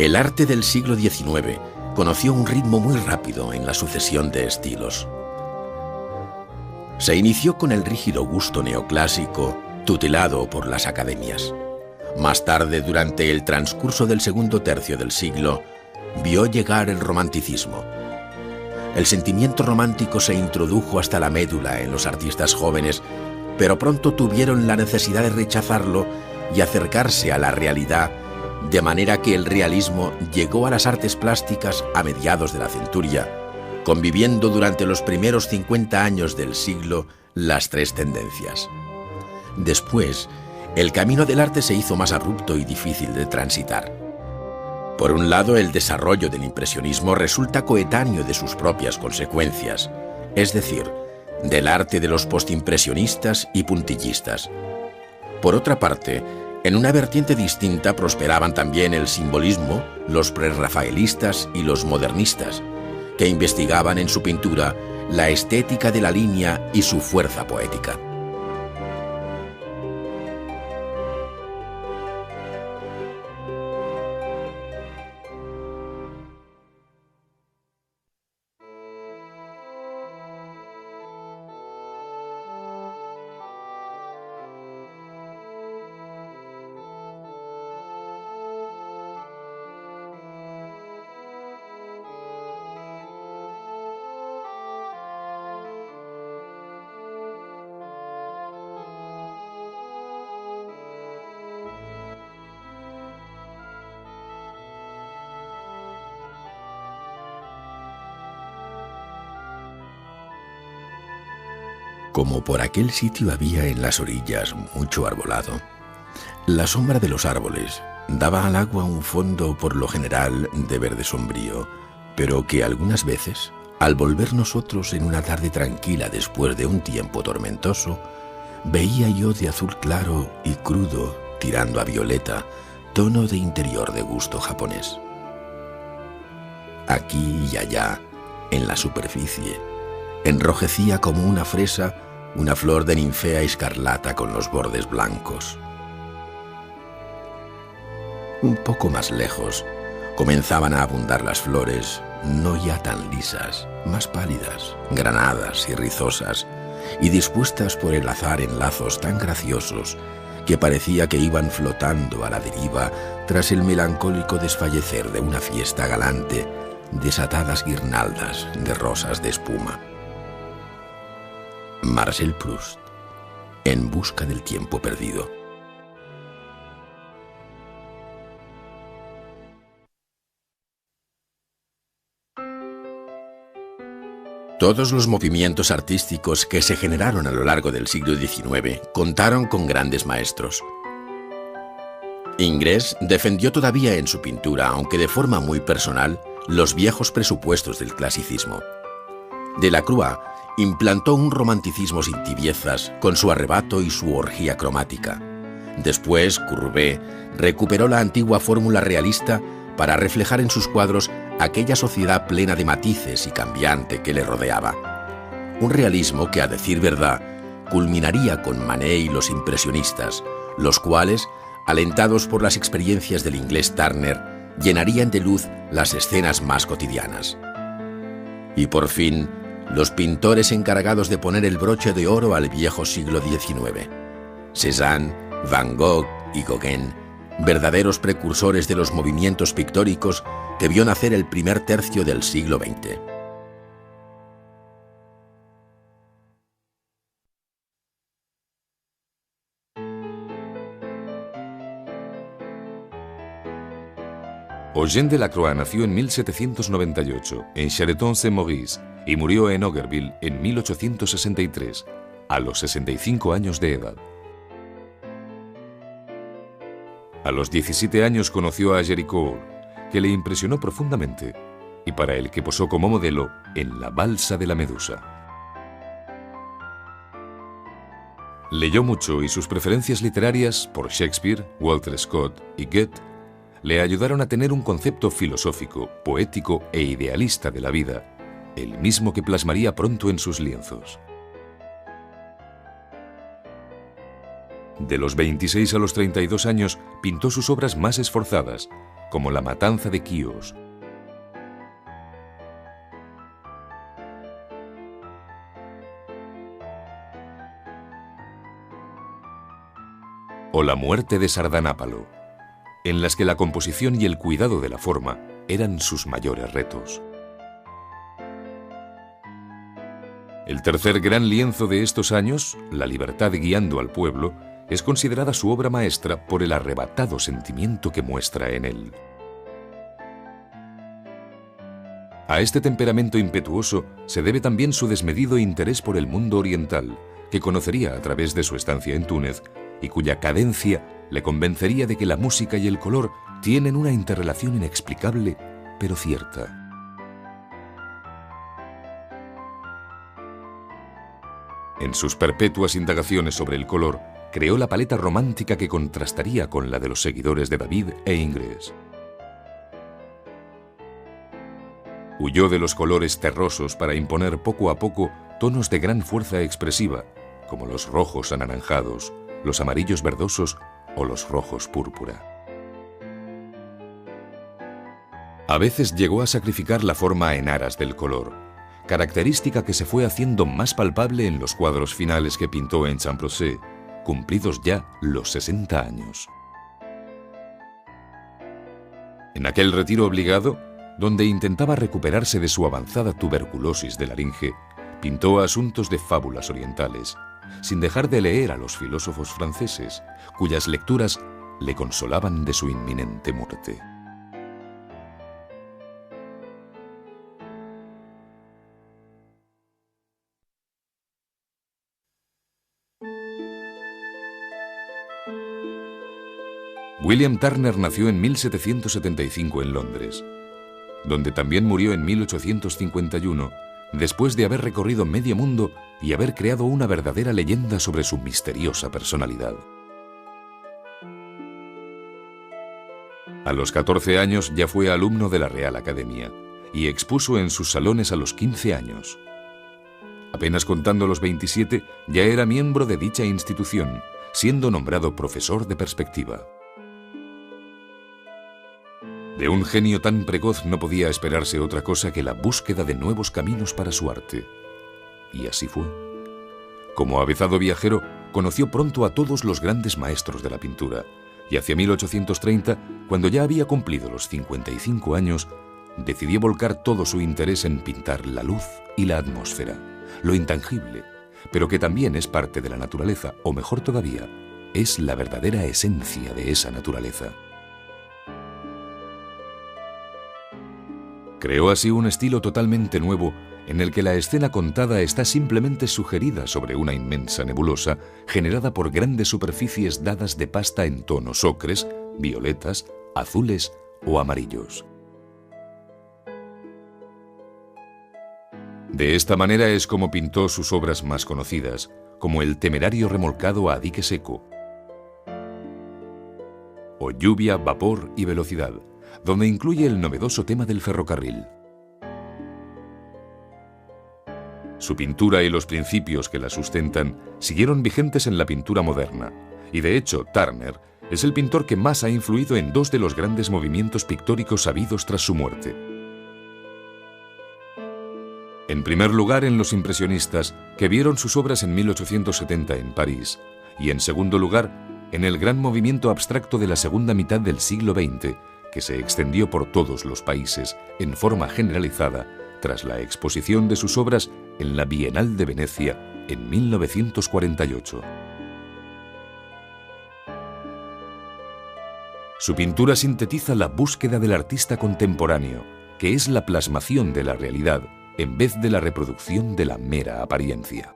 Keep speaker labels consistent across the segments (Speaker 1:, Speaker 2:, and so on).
Speaker 1: El arte del siglo XIX conoció un ritmo muy rápido en la sucesión de estilos. Se inició con el rígido gusto neoclásico, tutelado por las academias. Más tarde, durante el transcurso del segundo tercio del siglo, vio llegar el romanticismo. El sentimiento romántico se introdujo hasta la médula en los artistas jóvenes, pero pronto tuvieron la necesidad de rechazarlo y acercarse a la realidad, de manera que el realismo llegó a las artes plásticas a mediados de la centuria, conviviendo durante los primeros 50 años del siglo las tres tendencias. Después, el camino del arte se hizo más abrupto y difícil de transitar. Por un lado, el desarrollo del impresionismo resulta coetáneo de sus propias consecuencias, es decir, del arte de los postimpresionistas y puntillistas. Por otra parte, en una vertiente distinta prosperaban también el simbolismo, los prerrafaelistas y los modernistas, que investigaban en su pintura la estética de la línea y su fuerza poética. Como por aquel sitio había en las orillas mucho arbolado, la sombra de los árboles daba al agua un fondo por lo general de verde sombrío, pero que algunas veces, al volver nosotros en una tarde tranquila después de un tiempo tormentoso, veía yo de azul claro y crudo, tirando a violeta, tono de interior de gusto japonés. Aquí y allá, en la superficie, enrojecía como una fresa una flor de ninfea escarlata con los bordes blancos. Un poco más lejos, comenzaban a abundar las flores, no ya tan lisas, más pálidas, granadas y rizosas, y dispuestas por el azar en lazos tan graciosos que parecía que iban flotando a la deriva tras el melancólico desfallecer de una fiesta galante, desatadas guirnaldas de rosas de espuma. Marcel Proust, En busca del tiempo perdido. Todos los movimientos artísticos que se generaron a lo largo del siglo XIX contaron con grandes maestros. Ingres defendió todavía en su pintura, aunque de forma muy personal, los viejos presupuestos del clasicismo. Delacroix implantó un romanticismo sin tibiezas, con su arrebato y su orgía cromática. Después, Courbet recuperó la antigua fórmula realista para reflejar en sus cuadros aquella sociedad plena de matices y cambiante que le rodeaba. Un realismo que, a decir verdad, culminaría con Manet y los impresionistas, los cuales, alentados por las experiencias del inglés Turner, llenarían de luz las escenas más cotidianas. Y por fin, los pintores encargados de poner el broche de oro al viejo siglo XIX. Cézanne, Van Gogh y Gauguin, verdaderos precursores de los movimientos pictóricos que vio nacer el primer tercio del siglo XX.
Speaker 2: Eugène Delacroix nació en 1798 en Charenton-Saint-Maurice y murió en Augerville en 1863, a los 65 años de edad. A los 17 años conoció a Géricault, que le impresionó profundamente y para el que posó como modelo en La balsa de la Medusa. Leyó mucho y sus preferencias literarias por Shakespeare, Walter Scott y Goethe le ayudaron a tener un concepto filosófico, poético e idealista de la vida, el mismo que plasmaría pronto en sus lienzos. De los 26 a los 32 años pintó sus obras más esforzadas como La matanza de Quíos, o La muerte de Sardanápalo, en las que la composición y el cuidado de la forma eran sus mayores retos. El tercer gran lienzo de estos años, La libertad guiando al pueblo, es considerada su obra maestra por el arrebatado sentimiento que muestra en él. A este temperamento impetuoso se debe también su desmedido interés por el mundo oriental, que conocería a través de su estancia en Túnez y cuya cadencia le convencería de que la música y el color tienen una interrelación inexplicable, pero cierta. En sus perpetuas indagaciones sobre el color, creó la paleta romántica que contrastaría con la de los seguidores de David e Ingres. Huyó de los colores terrosos para imponer poco a poco tonos de gran fuerza expresiva, como los rojos anaranjados, los amarillos verdosos o los rojos púrpura. A veces llegó a sacrificar la forma en aras del color, característica que se fue haciendo más palpable en los cuadros finales que pintó en Champrosay, cumplidos ya los 60 años. En aquel retiro obligado, donde intentaba recuperarse de su avanzada tuberculosis de laringe, pintó asuntos de fábulas orientales, sin dejar de leer a los filósofos franceses, cuyas lecturas le consolaban de su inminente muerte. William Turner nació en 1775 en Londres, donde también murió en 1851, después de haber recorrido medio mundo y haber creado una verdadera leyenda sobre su misteriosa personalidad. A los 14 años ya fue alumno de la Real Academia y expuso en sus salones a los 15 años. Apenas contando los 27, ya era miembro de dicha institución, siendo nombrado profesor de perspectiva. De un genio tan precoz no podía esperarse otra cosa que la búsqueda de nuevos caminos para su arte. Y así fue. Como avezado viajero, conoció pronto a todos los grandes maestros de la pintura, y hacia 1830, cuando ya había cumplido los 55 años, decidió volcar todo su interés en pintar la luz y la atmósfera, lo intangible, pero que también es parte de la naturaleza, o mejor todavía, es la verdadera esencia de esa naturaleza. Creó así un estilo totalmente nuevo en el que la escena contada está simplemente sugerida sobre una inmensa nebulosa generada por grandes superficies dadas de pasta en tonos ocres, violetas, azules o amarillos. De esta manera es como pintó sus obras más conocidas, como El temerario remolcado a dique seco o Lluvia, vapor y velocidad, donde incluye el novedoso tema del ferrocarril. Su pintura y los principios que la sustentan siguieron vigentes en la pintura moderna, y de hecho Turner es el pintor que más ha influido en dos de los grandes movimientos pictóricos habidos tras su muerte. En primer lugar, en los impresionistas, que vieron sus obras en 1870 en París, y en segundo lugar, en el gran movimiento abstracto de la segunda mitad del siglo XX, que se extendió por todos los países en forma generalizada tras la exposición de sus obras en la Bienal de Venecia en 1948. Su pintura sintetiza la búsqueda del artista contemporáneo, que es la plasmación de la realidad en vez de la reproducción de la mera apariencia.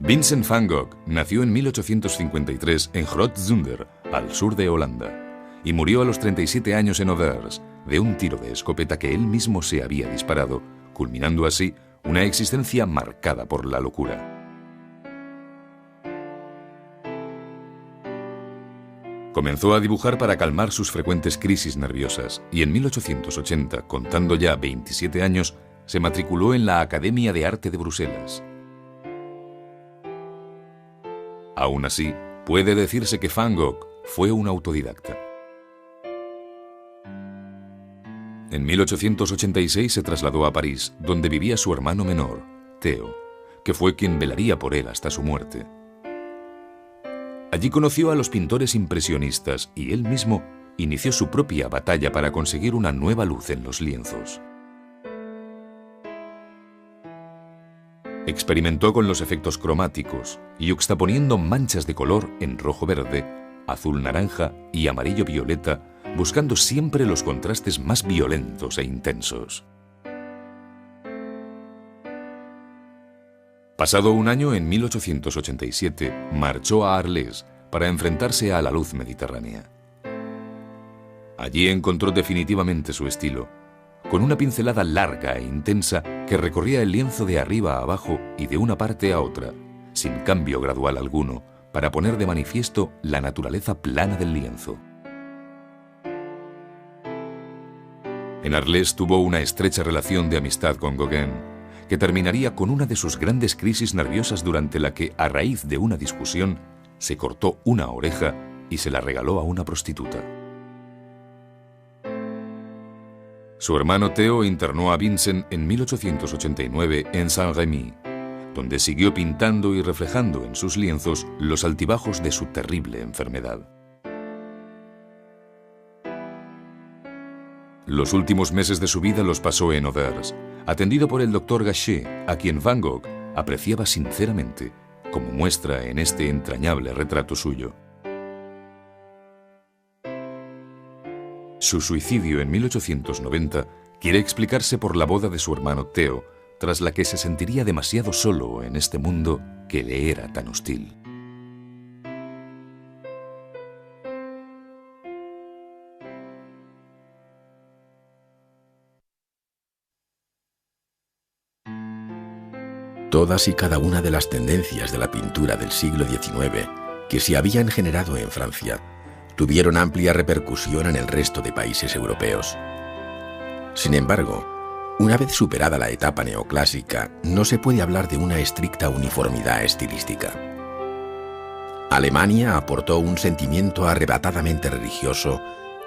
Speaker 2: Vincent van Gogh nació en 1853 en Groot Zundert, al sur de Holanda, y murió a los 37 años en Others, de un tiro de escopeta que él mismo se había disparado, culminando así una existencia marcada por la locura. Comenzó a dibujar para calmar sus frecuentes crisis nerviosas y en 1880, contando ya 27 años, se matriculó en la Academia de Arte de Bruselas. Aún así, puede decirse que Van Gogh fue un autodidacta. En 1886 se trasladó a París, donde vivía su hermano menor, Theo, que fue quien velaría por él hasta su muerte. Allí conoció a los pintores impresionistas y él mismo inició su propia batalla para conseguir una nueva luz en los lienzos. Experimentó con los efectos cromáticos, yuxtaponiendo manchas de color en rojo-verde, azul-naranja y amarillo-violeta, buscando siempre los contrastes más violentos e intensos. Pasado un año, en 1887, marchó a Arles para enfrentarse a la luz mediterránea. Allí encontró definitivamente su estilo, con una pincelada larga e intensa que recorría el lienzo de arriba a abajo y de una parte a otra, sin cambio gradual alguno, para poner de manifiesto la naturaleza plana del lienzo. En Arles tuvo una estrecha relación de amistad con Gauguin, que terminaría con una de sus grandes crisis nerviosas durante la que, a raíz de una discusión, se cortó una oreja y se la regaló a una prostituta. Su hermano Theo internó a Vincent en 1889 en Saint-Rémy, donde siguió pintando y reflejando en sus lienzos los altibajos de su terrible enfermedad. Los últimos meses de su vida los pasó en Auvers, atendido por el doctor Gachet, a quien Van Gogh apreciaba sinceramente, como muestra en este entrañable retrato suyo. Su suicidio en 1890 quiere explicarse por la boda de su hermano Theo, tras la que se sentiría demasiado solo en este mundo que le era tan hostil.
Speaker 1: Todas y cada una de las tendencias de la pintura del siglo XIX que se habían generado en Francia tuvieron amplia repercusión en el resto de países europeos. Sin embargo, una vez superada la etapa neoclásica, no se puede hablar de una estricta uniformidad estilística. Alemania aportó un sentimiento arrebatadamente religioso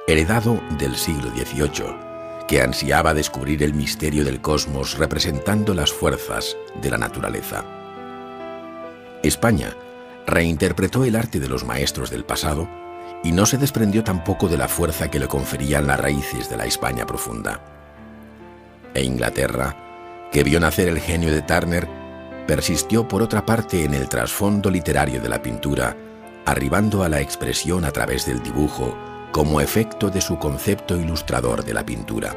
Speaker 1: heredado del siglo XVIII, que ansiaba descubrir el misterio del cosmos representando las fuerzas de la naturaleza. España reinterpretó el arte de los maestros del pasado y no se desprendió tampoco de la fuerza que le conferían las raíces de la España profunda. E Inglaterra, que vio nacer el genio de Turner, persistió por otra parte en el trasfondo literario de la pintura, arribando a la expresión a través del dibujo como efecto de su concepto ilustrador de la pintura.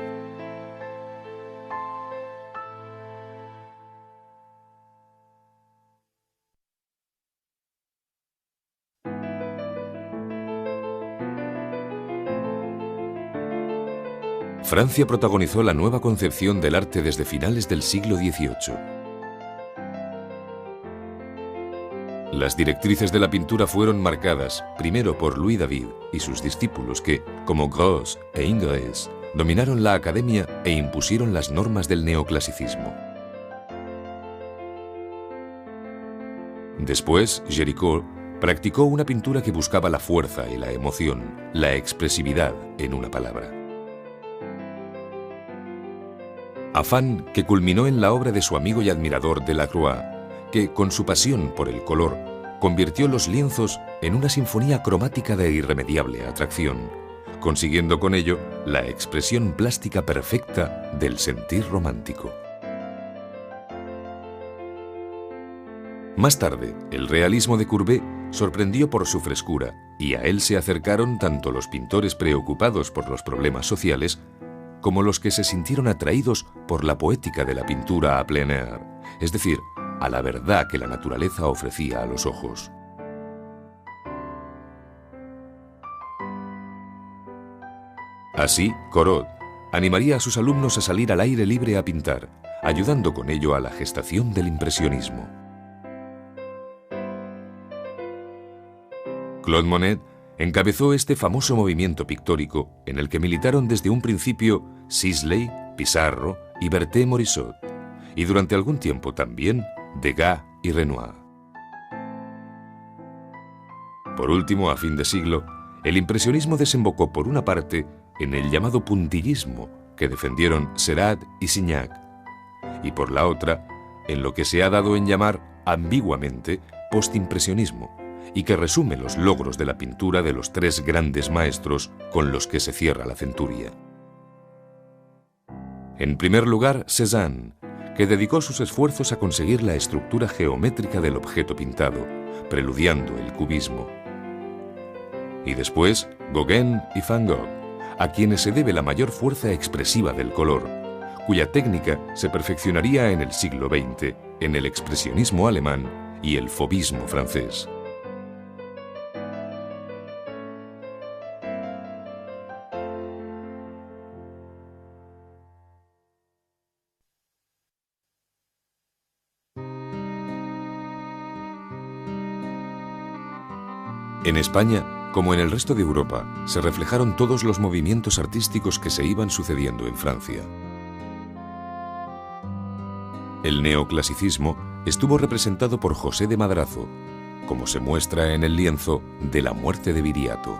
Speaker 2: Francia protagonizó la nueva concepción del arte desde finales del siglo XVIII. Las directrices de la pintura fueron marcadas primero por Louis David y sus discípulos que, como Gros e Ingres, dominaron la academia e impusieron las normas del neoclasicismo. Después, Géricault practicó una pintura que buscaba la fuerza y la emoción, la expresividad, en una palabra. Afán que culminó en la obra de su amigo y admirador Delacroix, que, con su pasión por el color, convirtió los lienzos en una sinfonía cromática de irremediable atracción, consiguiendo con ello la expresión plástica perfecta del sentir romántico. Más tarde, el realismo de Courbet sorprendió por su frescura, y a él se acercaron tanto los pintores preocupados por los problemas sociales como los que se sintieron atraídos por la poética de la pintura a plein air, es decir, a la verdad que la naturaleza ofrecía a los ojos. Así, Corot animaría a sus alumnos a salir al aire libre a pintar, ayudando con ello a la gestación del impresionismo. Claude Monet Encabezó este famoso movimiento pictórico en el que militaron desde un principio Sisley, Pissarro y Berthet-Morisot, y durante algún tiempo también Degas y Renoir. Por último, a fin de siglo, el impresionismo desembocó por una parte en el llamado puntillismo que defendieron Seurat y Signac, y por la otra en lo que se ha dado en llamar ambiguamente postimpresionismo, y que resume los logros de la pintura de los tres grandes maestros con los que se cierra la centuria. En primer lugar, Cézanne, que dedicó sus esfuerzos a conseguir la estructura geométrica del objeto pintado, preludiando el cubismo. Y después, Gauguin y Van Gogh, a quienes se debe la mayor fuerza expresiva del color, cuya técnica se perfeccionaría en el siglo XX, en el expresionismo alemán y el fauvismo francés. En España, como en el resto de Europa, se reflejaron todos los movimientos artísticos que se iban sucediendo en Francia. El neoclasicismo estuvo representado por José de Madrazo, como se muestra en el lienzo de La muerte de Viriato.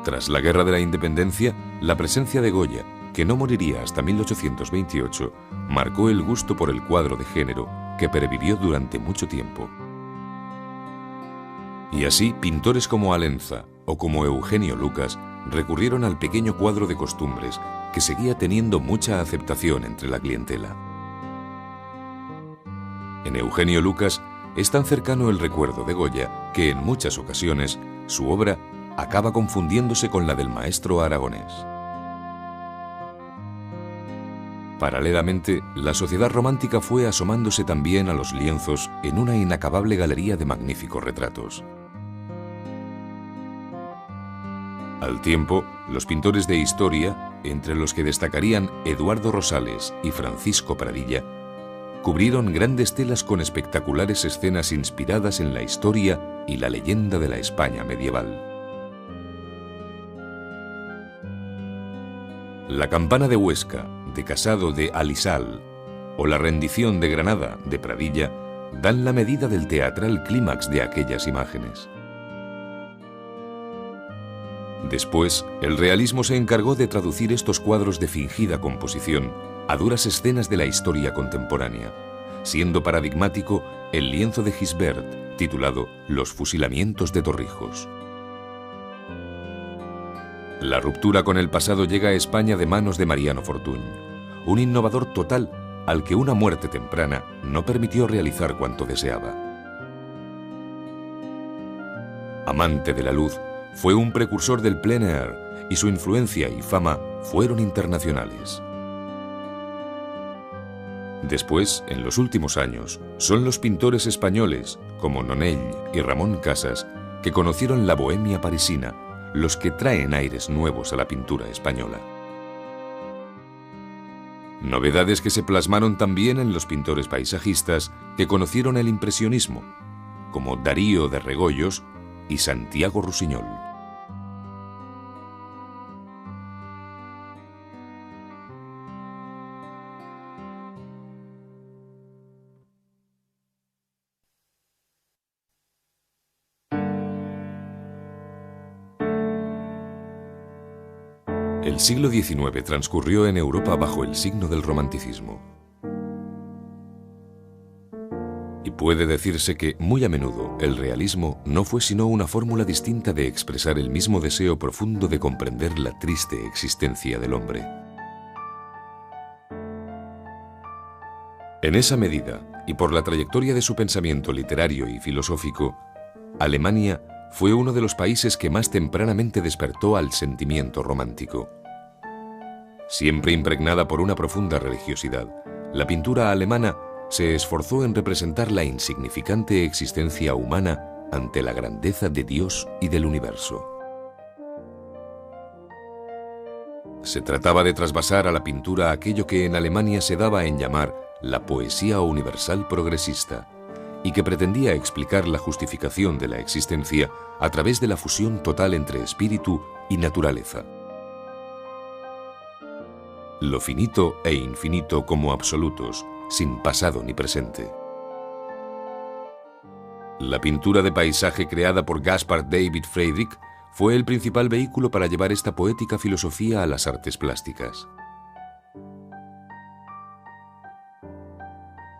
Speaker 2: Tras la Guerra de la Independencia, la presencia de Goya, que no moriría hasta 1828, marcó el gusto por el cuadro de género, que pervivió durante mucho tiempo. Y así, pintores como Alenza o como Eugenio Lucas recurrieron al pequeño cuadro de costumbres, que seguía teniendo mucha aceptación entre la clientela. En Eugenio Lucas es tan cercano el recuerdo de Goya que en muchas ocasiones su obra acaba confundiéndose con la del maestro aragonés. Paralelamente, la sociedad romántica fue asomándose también a los lienzos en una inacabable galería de magníficos retratos. Al tiempo, los pintores de historia, entre los que destacarían Eduardo Rosales y Francisco Pradilla, cubrieron grandes telas con espectaculares escenas inspiradas en la historia y la leyenda de la España medieval. La campana de Huesca, de Casado de Alisal, o la rendición de Granada, de Pradilla, dan la medida del teatral clímax de aquellas imágenes. Después, el realismo se encargó de traducir estos cuadros de fingida composición a duras escenas de la historia contemporánea, siendo paradigmático el lienzo de Gisbert, titulado Los fusilamientos de Torrijos. La ruptura con el pasado llega a España de manos de Mariano Fortuny, un innovador total al que una muerte temprana no permitió realizar cuanto deseaba. Amante de la luz, fue un precursor del plein air y su influencia y fama fueron internacionales. Después, en los últimos años, son los pintores españoles, como Nonell y Ramón Casas, que conocieron la bohemia parisina, los que traen aires nuevos a la pintura española. Novedades que se plasmaron también en los pintores paisajistas que conocieron el impresionismo, como Darío de Regoyos y Santiago Rusiñol. El siglo XIX transcurrió en Europa bajo el signo del romanticismo. Y puede decirse que, muy a menudo, el realismo no fue sino una fórmula distinta de expresar el mismo deseo profundo de comprender la triste existencia del hombre. En esa medida, y por la trayectoria de su pensamiento literario y filosófico, Alemania fue uno de los países que más tempranamente despertó al sentimiento romántico. Siempre impregnada por una profunda religiosidad, la pintura alemana se esforzó en representar la insignificante existencia humana ante la grandeza de Dios y del universo. Se trataba de trasvasar a la pintura aquello que en Alemania se daba en llamar la poesía universal progresista, y que pretendía explicar la justificación de la existencia a través de la fusión total entre espíritu y naturaleza. Lo finito e infinito como absolutos, sin pasado ni presente. La pintura de paisaje creada por Caspar David Friedrich fue el principal vehículo para llevar esta poética filosofía a las artes plásticas.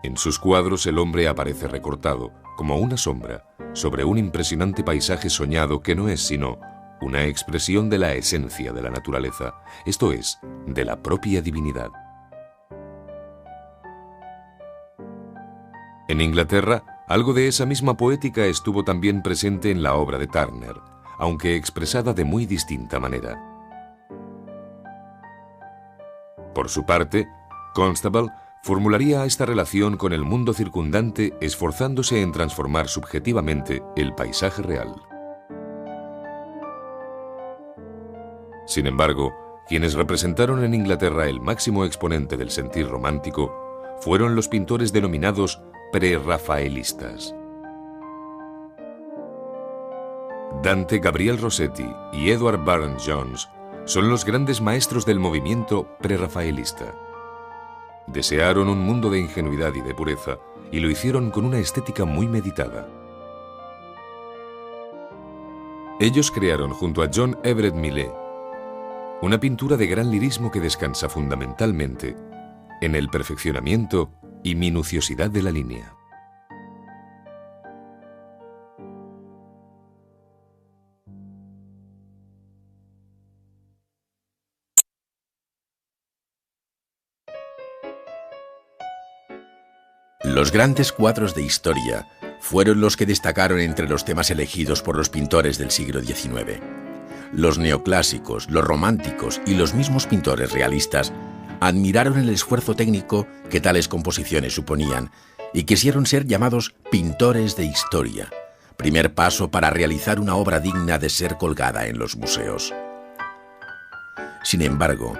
Speaker 2: En sus cuadros el hombre aparece recortado, como una sombra, sobre un impresionante paisaje soñado que no es sino una expresión de la esencia de la naturaleza, esto es, de la propia divinidad. En Inglaterra, algo de esa misma poética estuvo también presente en la obra de Turner, aunque expresada de muy distinta manera. Por su parte, Constable formularía esta relación con el mundo circundante esforzándose en transformar subjetivamente el paisaje real. Sin embargo, quienes representaron en Inglaterra el máximo exponente del sentir romántico fueron los pintores denominados prerrafaelistas. Dante Gabriel Rossetti y Edward Burne-Jones son los grandes maestros del movimiento prerrafaelista. Desearon un mundo de ingenuidad y de pureza, y lo hicieron con una estética muy meditada. Ellos crearon junto a John Everett Millet una pintura de gran lirismo que descansa fundamentalmente en el perfeccionamiento y minuciosidad de la línea.
Speaker 1: Los grandes cuadros de historia fueron los que destacaron entre los temas elegidos por los pintores del siglo XIX. Los neoclásicos, los románticos y los mismos pintores realistas admiraron el esfuerzo técnico que tales composiciones suponían y quisieron ser llamados pintores de historia, primer paso para realizar una obra digna de ser colgada en los museos. Sin embargo,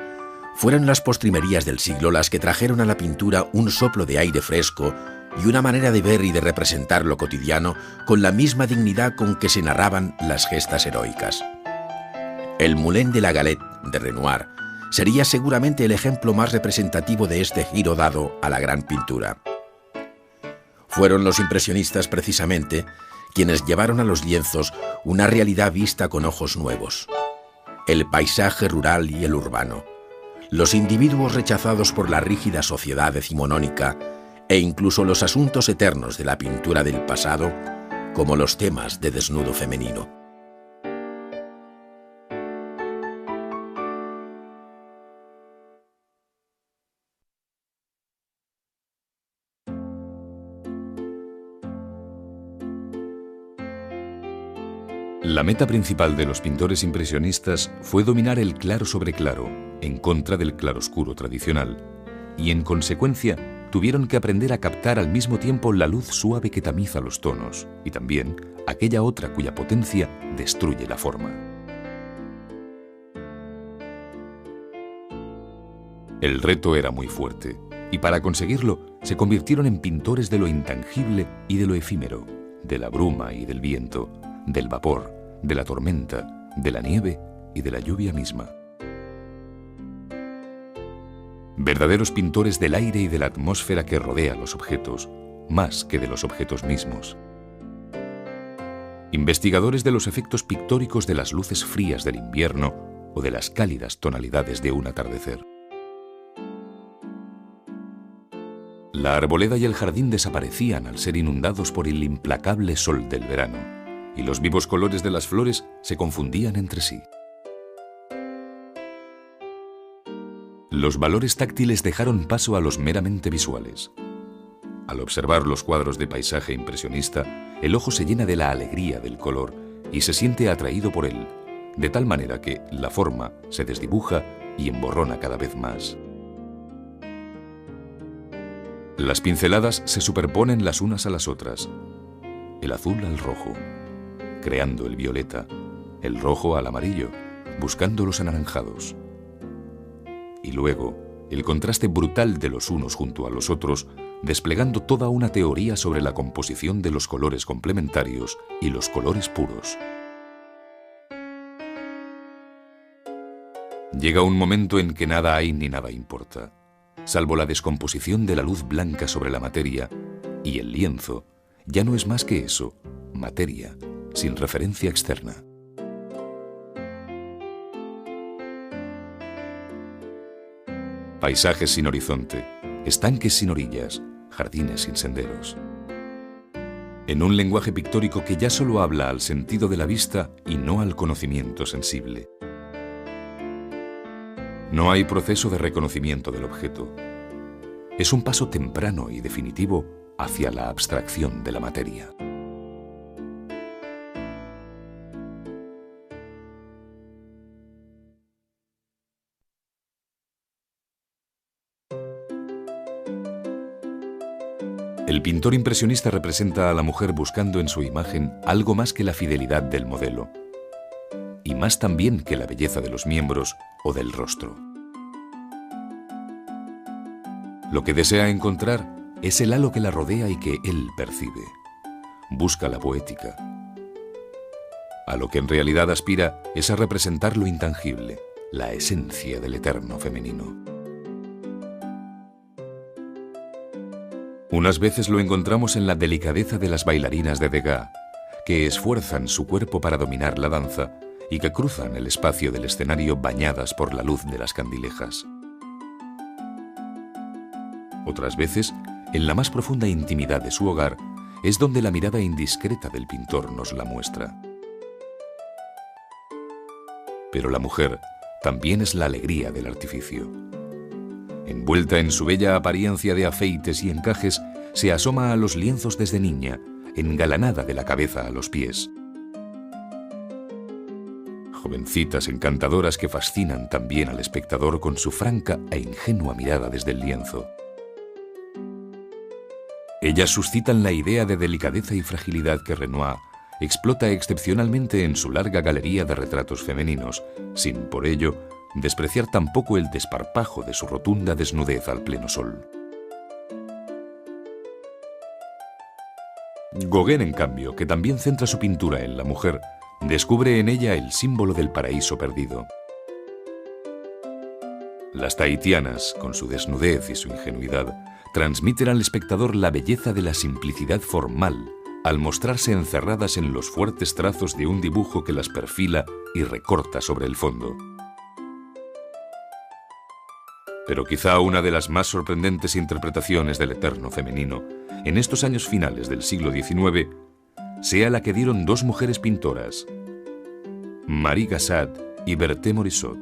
Speaker 1: fueron las postrimerías del siglo las que trajeron a la pintura un soplo de aire fresco y una manera de ver y de representar lo cotidiano con la misma dignidad con que se narraban las gestas heroicas. El Moulin de la Galette, de Renoir, sería seguramente el ejemplo más representativo de este giro dado a la gran pintura. Fueron los impresionistas, precisamente, quienes llevaron a los lienzos una realidad vista con ojos nuevos. El paisaje rural y el urbano, los individuos rechazados por la rígida sociedad decimonónica e incluso los asuntos eternos de la pintura del pasado, como los temas de desnudo femenino.
Speaker 2: La meta principal de los pintores impresionistas fue dominar el claro sobre claro, en contra del claroscuro tradicional, y en consecuencia tuvieron que aprender a captar al mismo tiempo la luz suave que tamiza los tonos, y también aquella otra cuya potencia destruye la forma. El reto era muy fuerte, y para conseguirlo se convirtieron en pintores de lo intangible y de lo efímero, de la bruma y del viento, del vapor, de la tormenta, de la nieve y de la lluvia misma. Verdaderos pintores del aire y de la atmósfera que rodea los objetos, más que de los objetos mismos. Investigadores de los efectos pictóricos de las luces frías del invierno o de las cálidas tonalidades de un atardecer. La arboleda y el jardín desaparecían al ser inundados por el implacable sol del verano, y los vivos colores de las flores se confundían entre sí. Los valores táctiles dejaron paso a los meramente visuales. Al observar los cuadros de paisaje impresionista, el ojo se llena de la alegría del color y se siente atraído por él, de tal manera que la forma se desdibuja y emborrona cada vez más. Las pinceladas se superponen las unas a las otras, el azul al rojo, creando el violeta, el rojo al amarillo, buscando los anaranjados. Y luego, el contraste brutal de los unos junto a los otros desplegando toda una teoría sobre la composición de los colores complementarios y los colores puros. Llega un momento en que nada hay ni nada importa, salvo la descomposición de la luz blanca sobre la materia, y el lienzo ya no es más que eso, materia, sin referencia externa. Paisajes sin horizonte, estanques sin orillas, jardines sin senderos. En un lenguaje pictórico que ya solo habla al sentido de la vista y no al conocimiento sensible. No hay proceso de reconocimiento del objeto. Es un paso temprano y definitivo hacia la abstracción de la materia. El pintor impresionista representa a la mujer buscando en su imagen algo más que la fidelidad del modelo, y más también que la belleza de los miembros o del rostro. Lo que desea encontrar es el halo que la rodea y que él percibe. Busca la poética. A lo que en realidad aspira es a representar lo intangible, la esencia del eterno femenino. Unas veces lo encontramos en la delicadeza de las bailarinas de Degas, que esfuerzan su cuerpo para dominar la danza y que cruzan el espacio del escenario bañadas por la luz de las candilejas. Otras veces, en la más profunda intimidad de su hogar, es donde la mirada indiscreta del pintor nos la muestra. Pero la mujer también es la alegría del artificio. Envuelta en su bella apariencia de afeites y encajes, se asoma a los lienzos desde niña, engalanada de la cabeza a los pies. Jovencitas encantadoras que fascinan también al espectador con su franca e ingenua mirada desde el lienzo. Ellas suscitan la idea de delicadeza y fragilidad que Renoir explota excepcionalmente en su larga galería de retratos femeninos, sin, por ello, despreciar tampoco el desparpajo de su rotunda desnudez al pleno sol. Gauguin, en cambio, que también centra su pintura en la mujer, descubre en ella el símbolo del paraíso perdido. Las tahitianas, con su desnudez y su ingenuidad, transmiten al espectador la belleza de la simplicidad formal, al mostrarse encerradas en los fuertes trazos de un dibujo que las perfila y recorta sobre el fondo. Pero quizá una de las más sorprendentes interpretaciones del eterno femenino, en estos años finales del siglo XIX, sea la que dieron dos mujeres pintoras, Marie Cassatt y Berthe Morisot.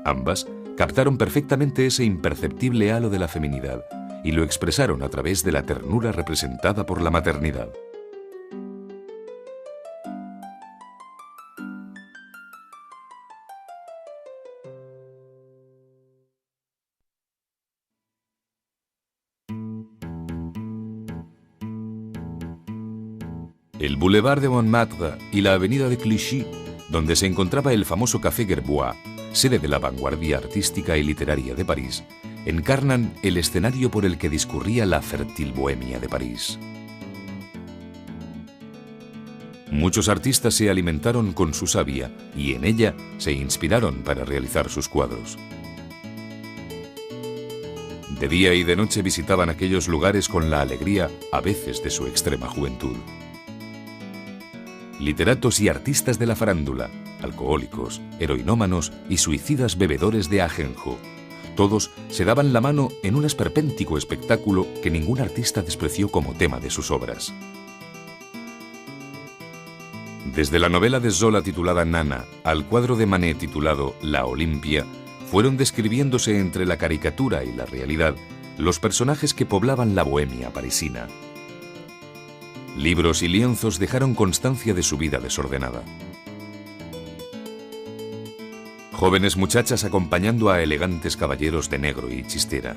Speaker 2: Ambas captaron perfectamente ese imperceptible halo de la feminidad y lo expresaron a través de la ternura representada por la maternidad. El Boulevard de Montmartre y la avenida de Clichy, donde se encontraba el famoso Café Gerbois, sede de la vanguardia artística y literaria de París, encarnan el escenario por el que discurría la fértil bohemia de París. Muchos artistas se alimentaron con su savia y en ella se inspiraron para realizar sus cuadros. De día y de noche visitaban aquellos lugares con la alegría, a veces, de su extrema juventud. Literatos y artistas de la farándula, alcohólicos, heroinómanos y suicidas bebedores de ajenjo, todos se daban la mano en un esperpéntico espectáculo que ningún artista despreció como tema de sus obras. Desde la novela de Zola titulada Nana al cuadro de Manet titulado La Olimpia, fueron describiéndose entre la caricatura y la realidad los personajes que poblaban la bohemia parisina. Libros y lienzos dejaron constancia de su vida desordenada. Jóvenes muchachas acompañando a elegantes caballeros de negro y chistera.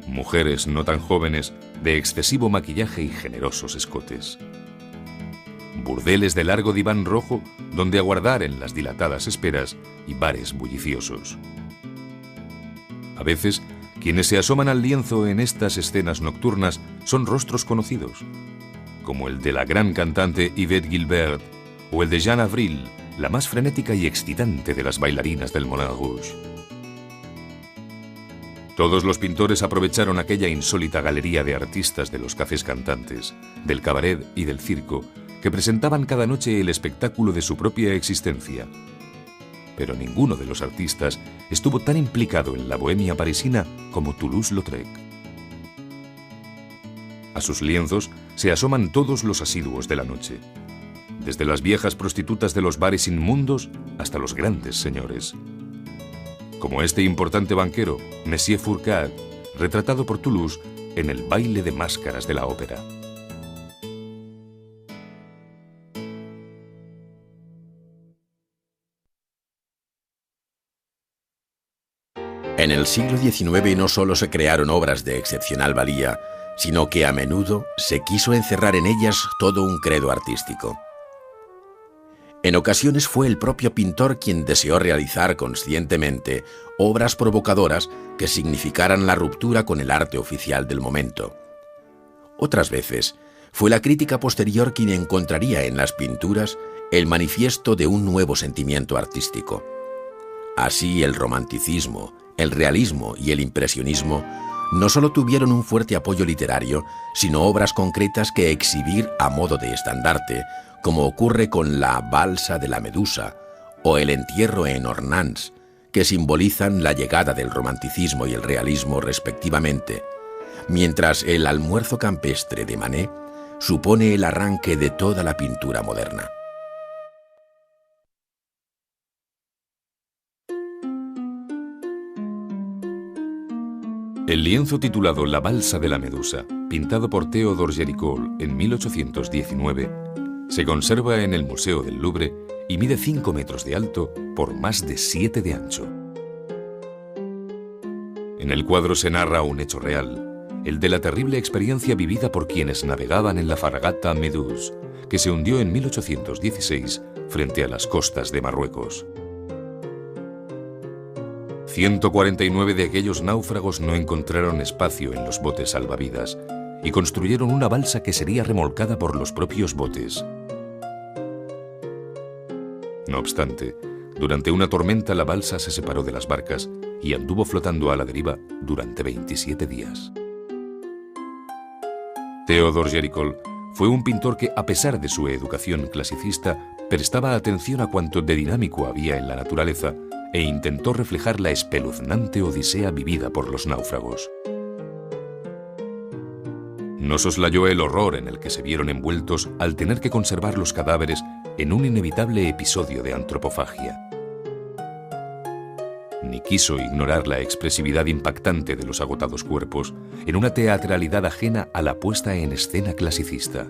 Speaker 2: Mujeres no tan jóvenes de excesivo maquillaje y generosos escotes. Burdeles de largo diván rojo donde aguardar en las dilatadas esperas y bares bulliciosos. A veces, Quienes se asoman al lienzo en estas escenas nocturnas son rostros conocidos, como el de la gran cantante Yvette Guilbert o el de Jeanne Avril, la más frenética y excitante de las bailarinas del Moulin Rouge. Todos los pintores aprovecharon aquella insólita galería de artistas de los cafés cantantes, del cabaret y del circo, que presentaban cada noche el espectáculo de su propia existencia. Pero ninguno de los artistas estuvo tan implicado en la bohemia parisina como Toulouse-Lautrec. A sus lienzos se asoman todos los asiduos de la noche, desde las viejas prostitutas de los bares inmundos hasta los grandes señores, como este importante banquero, Monsieur Fourcade, retratado por Toulouse en el baile de máscaras de la ópera.
Speaker 1: En el siglo XIX no solo se crearon obras de excepcional valía, sino que a menudo se quiso encerrar en ellas todo un credo artístico. En ocasiones fue el propio pintor quien deseó realizar conscientemente obras provocadoras que significaran la ruptura con el arte oficial del momento. Otras veces fue la crítica posterior quien encontraría en las pinturas el manifiesto de un nuevo sentimiento artístico. Así el romanticismo, el realismo y el impresionismo no solo tuvieron un fuerte apoyo literario, sino obras concretas que exhibir a modo de estandarte, como ocurre con la Balsa de la Medusa o el Entierro en Ornans, que simbolizan la llegada del romanticismo y el realismo respectivamente, mientras el Almuerzo campestre de Manet supone el arranque de toda la pintura moderna.
Speaker 2: El lienzo titulado La Balsa de la Medusa, pintado por Théodore Géricault en 1819, se conserva en el Museo del Louvre y mide 5 metros de alto por más de 7 de ancho. En el cuadro se narra un hecho real, el de la terrible experiencia vivida por quienes navegaban en la fragata Méduse, que se hundió en 1816 frente a las costas de Marruecos. 149 de aquellos náufragos no encontraron espacio en los botes salvavidas y construyeron una balsa que sería remolcada por los propios botes. No obstante, durante una tormenta la balsa se separó de las barcas y anduvo flotando a la deriva durante 27 días. Théodore Géricault fue un pintor que, a pesar de su educación clasicista, prestaba atención a cuanto de dinámico había en la naturaleza e intentó reflejar la espeluznante odisea vivida por los náufragos. No soslayó el horror en el que se vieron envueltos al tener que conservar los cadáveres en un inevitable episodio de antropofagia. Ni quiso ignorar la expresividad impactante de los agotados cuerpos en una teatralidad ajena a la puesta en escena clasicista.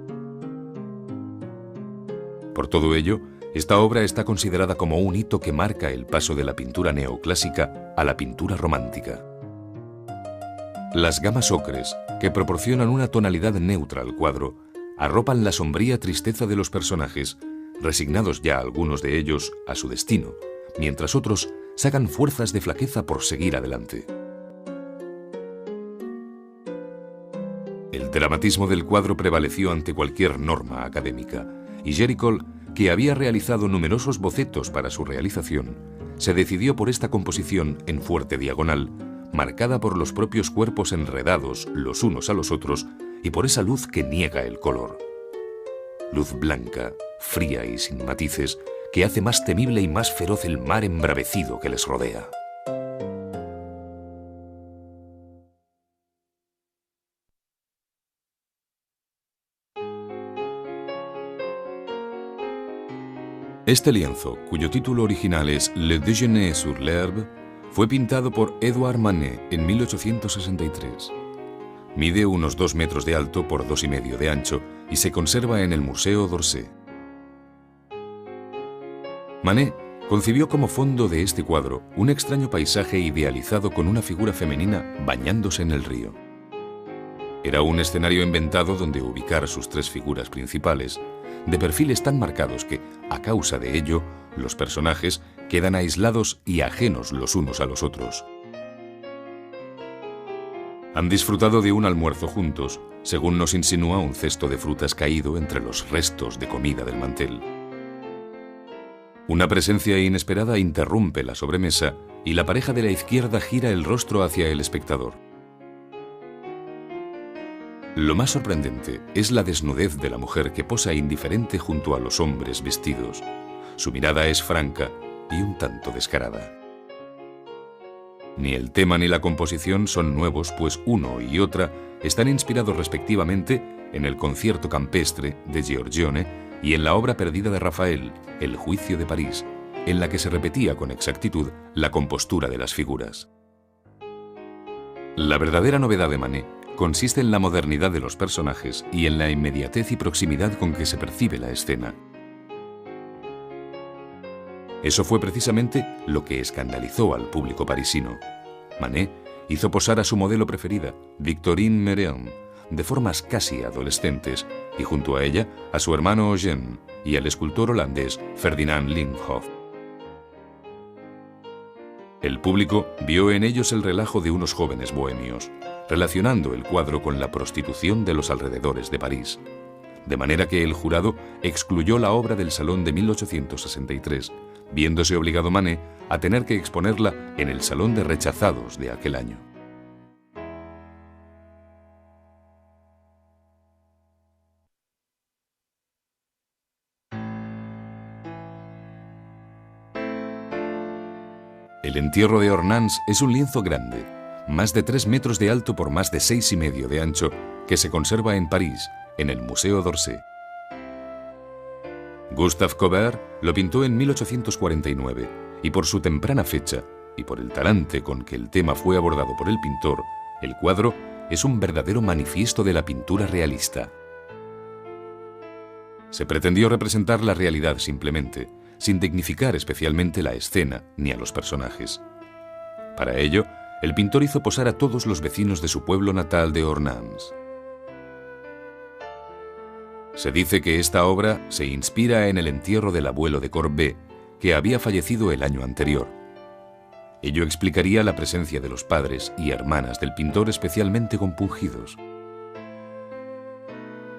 Speaker 2: Por todo ello, esta obra está considerada como un hito que marca el paso de la pintura neoclásica a la pintura romántica. Las gamas ocres, que proporcionan una tonalidad neutra al cuadro, arropan la sombría tristeza de los personajes, resignados ya algunos de ellos a su destino, mientras otros sacan fuerzas de flaqueza por seguir adelante. El dramatismo del cuadro prevaleció ante cualquier norma académica, y Géricault, que había realizado numerosos bocetos para su realización, se decidió por esta composición en fuerte diagonal, marcada por los propios cuerpos enredados los unos a los otros y por esa luz que niega el color. Luz blanca, fría y sin matices, que hace más temible y más feroz el mar embravecido que les rodea. Este lienzo, cuyo título original es Le Déjeuner sur l'herbe, fue pintado por Édouard Manet en 1863. Mide unos 2 metros de alto por 2,5 de ancho y se conserva en el Museo d'Orsay. Manet concibió como fondo de este cuadro un extraño paisaje idealizado con una figura femenina bañándose en el río. Era un escenario inventado donde ubicar sus 3 figuras principales, de perfiles tan marcados que, a causa de ello, los personajes quedan aislados y ajenos los unos a los otros. Han disfrutado de un almuerzo juntos, según nos insinúa un cesto de frutas caído entre los restos de comida del mantel. Una presencia inesperada interrumpe la sobremesa y la pareja de la izquierda gira el rostro hacia el espectador. Lo más sorprendente es la desnudez de la mujer que posa indiferente junto a los hombres vestidos. Su mirada es franca y un tanto descarada. Ni el tema ni la composición son nuevos, pues uno y otra están inspirados respectivamente en el Concierto campestre de Giorgione y en la obra perdida de Rafael, El juicio de París, en la que se repetía con exactitud la compostura de las figuras. La verdadera novedad de Manet consiste en la modernidad de los personajes y en la inmediatez y proximidad con que se percibe la escena. Eso fue precisamente lo que escandalizó al público parisino. Manet hizo posar a su modelo preferida, Victorine Meurent, de formas casi adolescentes, y junto a ella a su hermano Eugène y al escultor holandés Ferdinand Linhoff. El público vio en ellos el relajo de unos jóvenes bohemios, relacionando el cuadro con la prostitución de los alrededores de París, de manera que el jurado excluyó la obra del Salón de 1863, viéndose obligado Manet a tener que exponerla en el Salón de Rechazados de aquel año. El entierro de Ornans es un lienzo grande, más de 3 metros de alto por más de 6,5 de ancho, que se conserva en París, en el Museo d'Orsay. Gustave Courbet lo pintó en 1849, y por su temprana fecha, y por el talante con que el tema fue abordado por el pintor, el cuadro es un verdadero manifiesto de la pintura realista. Se pretendió representar la realidad simplemente, sin dignificar especialmente la escena ni a los personajes. Para ello, el pintor hizo posar a todos los vecinos de su pueblo natal de Ornans. Se dice que esta obra se inspira en el entierro del abuelo de Courbet, que había fallecido el año anterior. Ello explicaría la presencia de los padres y hermanas del pintor especialmente compungidos.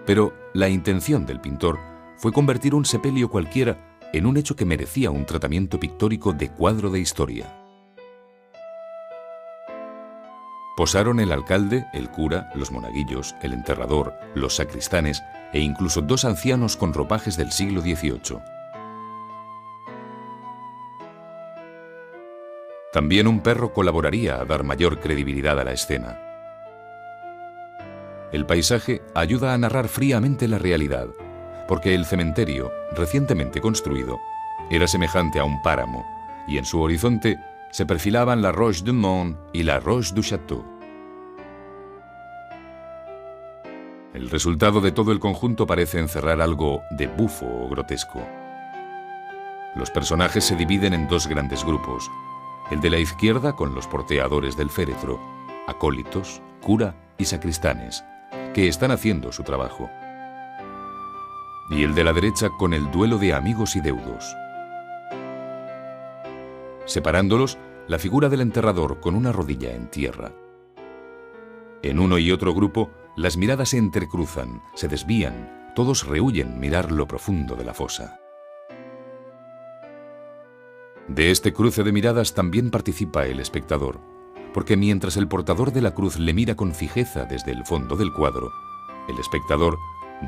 Speaker 2: Pero la intención del pintor fue convertir un sepelio cualquiera en un hecho que merecía un tratamiento pictórico de cuadro de historia. Posaron el alcalde, el cura, los monaguillos, el enterrador, los sacristanes e incluso 2 ancianos con ropajes del siglo XVIII. También un perro colaboraría a dar mayor credibilidad a la escena. El paisaje ayuda a narrar fríamente la realidad, porque el cementerio, recientemente construido, era semejante a un páramo, y en su horizonte se perfilaban la Roche du Mont y la Roche du Château. El resultado de todo el conjunto parece encerrar algo de bufo o grotesco. Los personajes se dividen en 2 grandes grupos, el de la izquierda con los porteadores del féretro, acólitos, cura y sacristanes, que están haciendo su trabajo, y el de la derecha con el duelo de amigos y deudos. Separándolos, la figura del enterrador con una rodilla en tierra. En uno y otro grupo, las miradas se entrecruzan, se desvían, todos rehúyen mirar lo profundo de la fosa. De este cruce de miradas también participa el espectador, porque mientras el portador de la cruz le mira con fijeza desde el fondo del cuadro, el espectador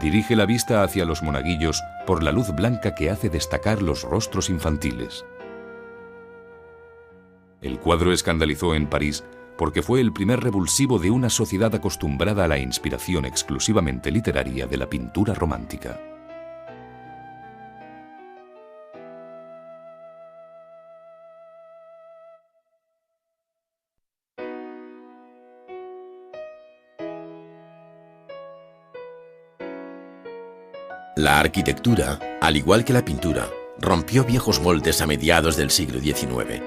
Speaker 2: dirige la vista hacia los monaguillos por la luz blanca que hace destacar los rostros infantiles. El cuadro escandalizó en París porque fue el primer revulsivo de una sociedad acostumbrada a la inspiración exclusivamente literaria de la pintura romántica.
Speaker 1: La arquitectura, al igual que la pintura, rompió viejos moldes a mediados del siglo XIX.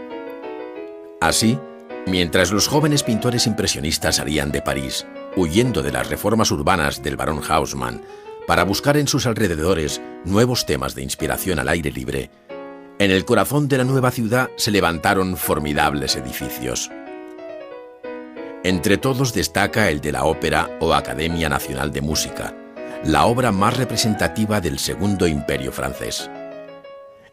Speaker 1: Así, mientras los jóvenes pintores impresionistas salían de París, huyendo de las reformas urbanas del barón Haussmann, para buscar en sus alrededores nuevos temas de inspiración al aire libre, en el corazón de la nueva ciudad se levantaron formidables edificios. Entre todos destaca el de la Ópera o Academia Nacional de Música, la obra más representativa del Segundo Imperio francés.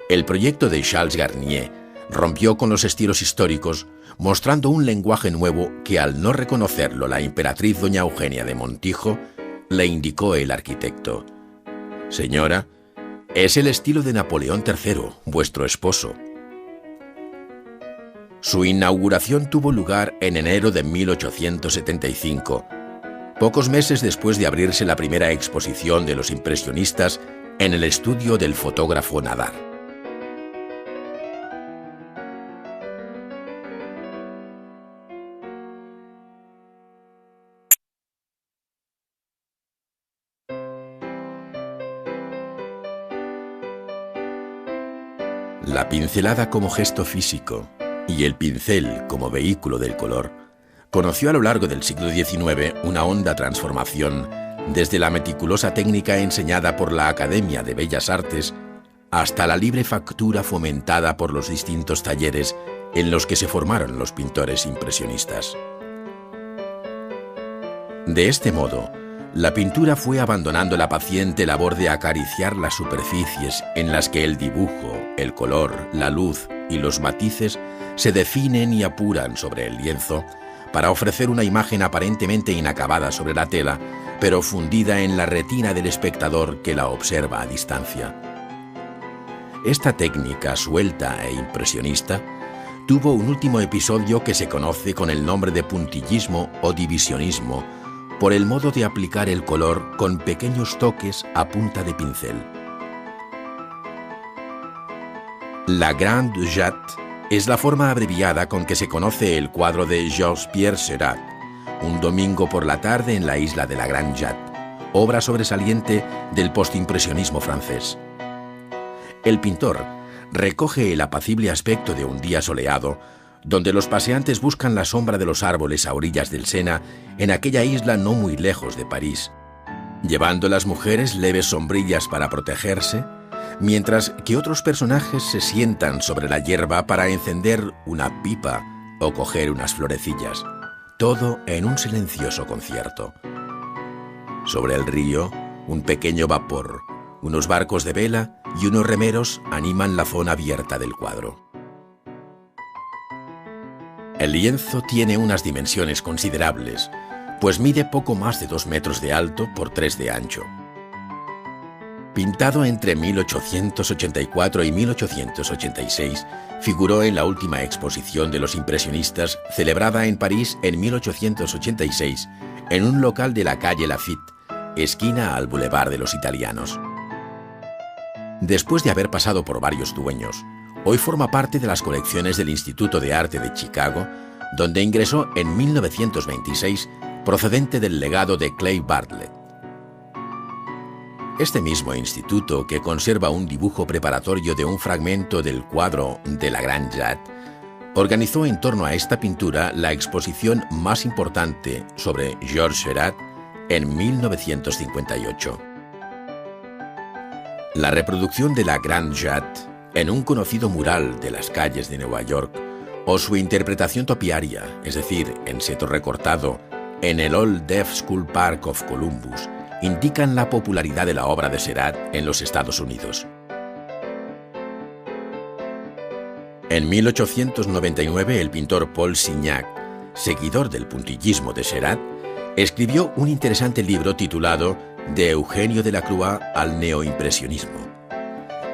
Speaker 1: El proyecto de Charles Garnier rompió con los estilos históricos, mostrando un lenguaje nuevo que, al no reconocerlo la emperatriz doña Eugenia de Montijo, le indicó el arquitecto: «Señora, es el estilo de Napoleón III, vuestro esposo». Su inauguración tuvo lugar en enero de 1875, pocos meses después de abrirse la primera exposición de los impresionistas en el estudio del fotógrafo Nadar. La pincelada como gesto físico y el pincel como vehículo del color conoció a lo largo del siglo XIX una honda transformación desde la meticulosa técnica enseñada por la Academia de Bellas Artes hasta la libre factura fomentada por los distintos talleres en los que se formaron los pintores impresionistas. De este modo, la pintura fue abandonando la paciente labor de acariciar las superficies en las que el dibujo, el color, la luz y los matices se definen y apuran sobre el lienzo para ofrecer una imagen aparentemente inacabada sobre la tela, pero fundida en la retina del espectador que la observa a distancia. Esta técnica suelta e impresionista tuvo un último episodio que se conoce con el nombre de puntillismo o divisionismo, por el modo de aplicar el color con pequeños toques a punta de pincel. La Grande Jatte es la forma abreviada con que se conoce el cuadro de Georges-Pierre Seurat, Un domingo por la tarde en la isla de la Grande Jatte, obra sobresaliente del postimpresionismo francés. El pintor recoge el apacible aspecto de un día soleado, donde los paseantes buscan la sombra de los árboles a orillas del Sena en aquella isla no muy lejos de París, llevando las mujeres leves sombrillas para protegerse, mientras que otros personajes se sientan sobre la hierba para encender una pipa o coger unas florecillas, todo en un silencioso concierto. Sobre el río, un pequeño vapor, unos barcos de vela y unos remeros animan la zona abierta del cuadro. El lienzo tiene unas dimensiones considerables, pues mide poco más de 2 metros de alto por 3 de ancho. Pintado entre 1884 y 1886, figuró en la última exposición de los impresionistas celebrada en París en 1886 en un local de la calle Laffitte, esquina al Boulevard de los Italianos. Después de haber pasado por varios dueños, hoy forma parte de las colecciones del Instituto de Arte de Chicago, donde ingresó en 1926 procedente del legado de Clay Bartlett. Este mismo instituto, que conserva un dibujo preparatorio de un fragmento del cuadro de la Grande Jatte, organizó en torno a esta pintura la exposición más importante sobre Georges Seurat en 1958. La reproducción de la Grande Jatte en un conocido mural de las calles de Nueva York, o su interpretación topiaria, es decir, en seto recortado, en el Old Deaf School Park of Columbus, indican la popularidad de la obra de Seurat en los Estados Unidos. En 1899, el pintor Paul Signac, seguidor del puntillismo de Seurat, escribió un interesante libro titulado De Eugenio Delacroix al neoimpresionismo.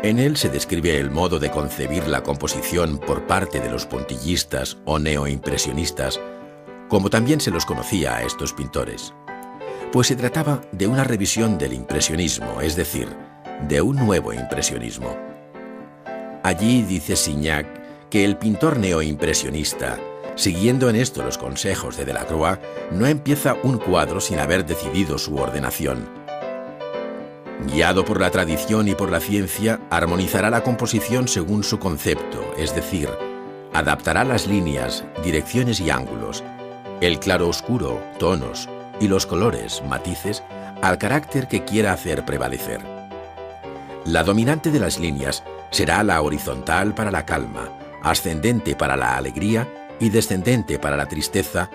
Speaker 1: En él se describe el modo de concebir la composición por parte de los puntillistas o neoimpresionistas, como también se los conocía a estos pintores, pues se trataba de una revisión del impresionismo, es decir, de un nuevo impresionismo. Allí dice Signac que el pintor neoimpresionista, siguiendo en esto los consejos de Delacroix, no empieza un cuadro sin haber decidido su ordenación. Guiado por la tradición y por la ciencia, armonizará la composición según su concepto, es decir, adaptará las líneas, direcciones y ángulos, el claro-oscuro, tonos, y los colores, matices, al carácter que quiera hacer prevalecer. La dominante de las líneas será la horizontal para la calma, ascendente para la alegría y descendente para la tristeza,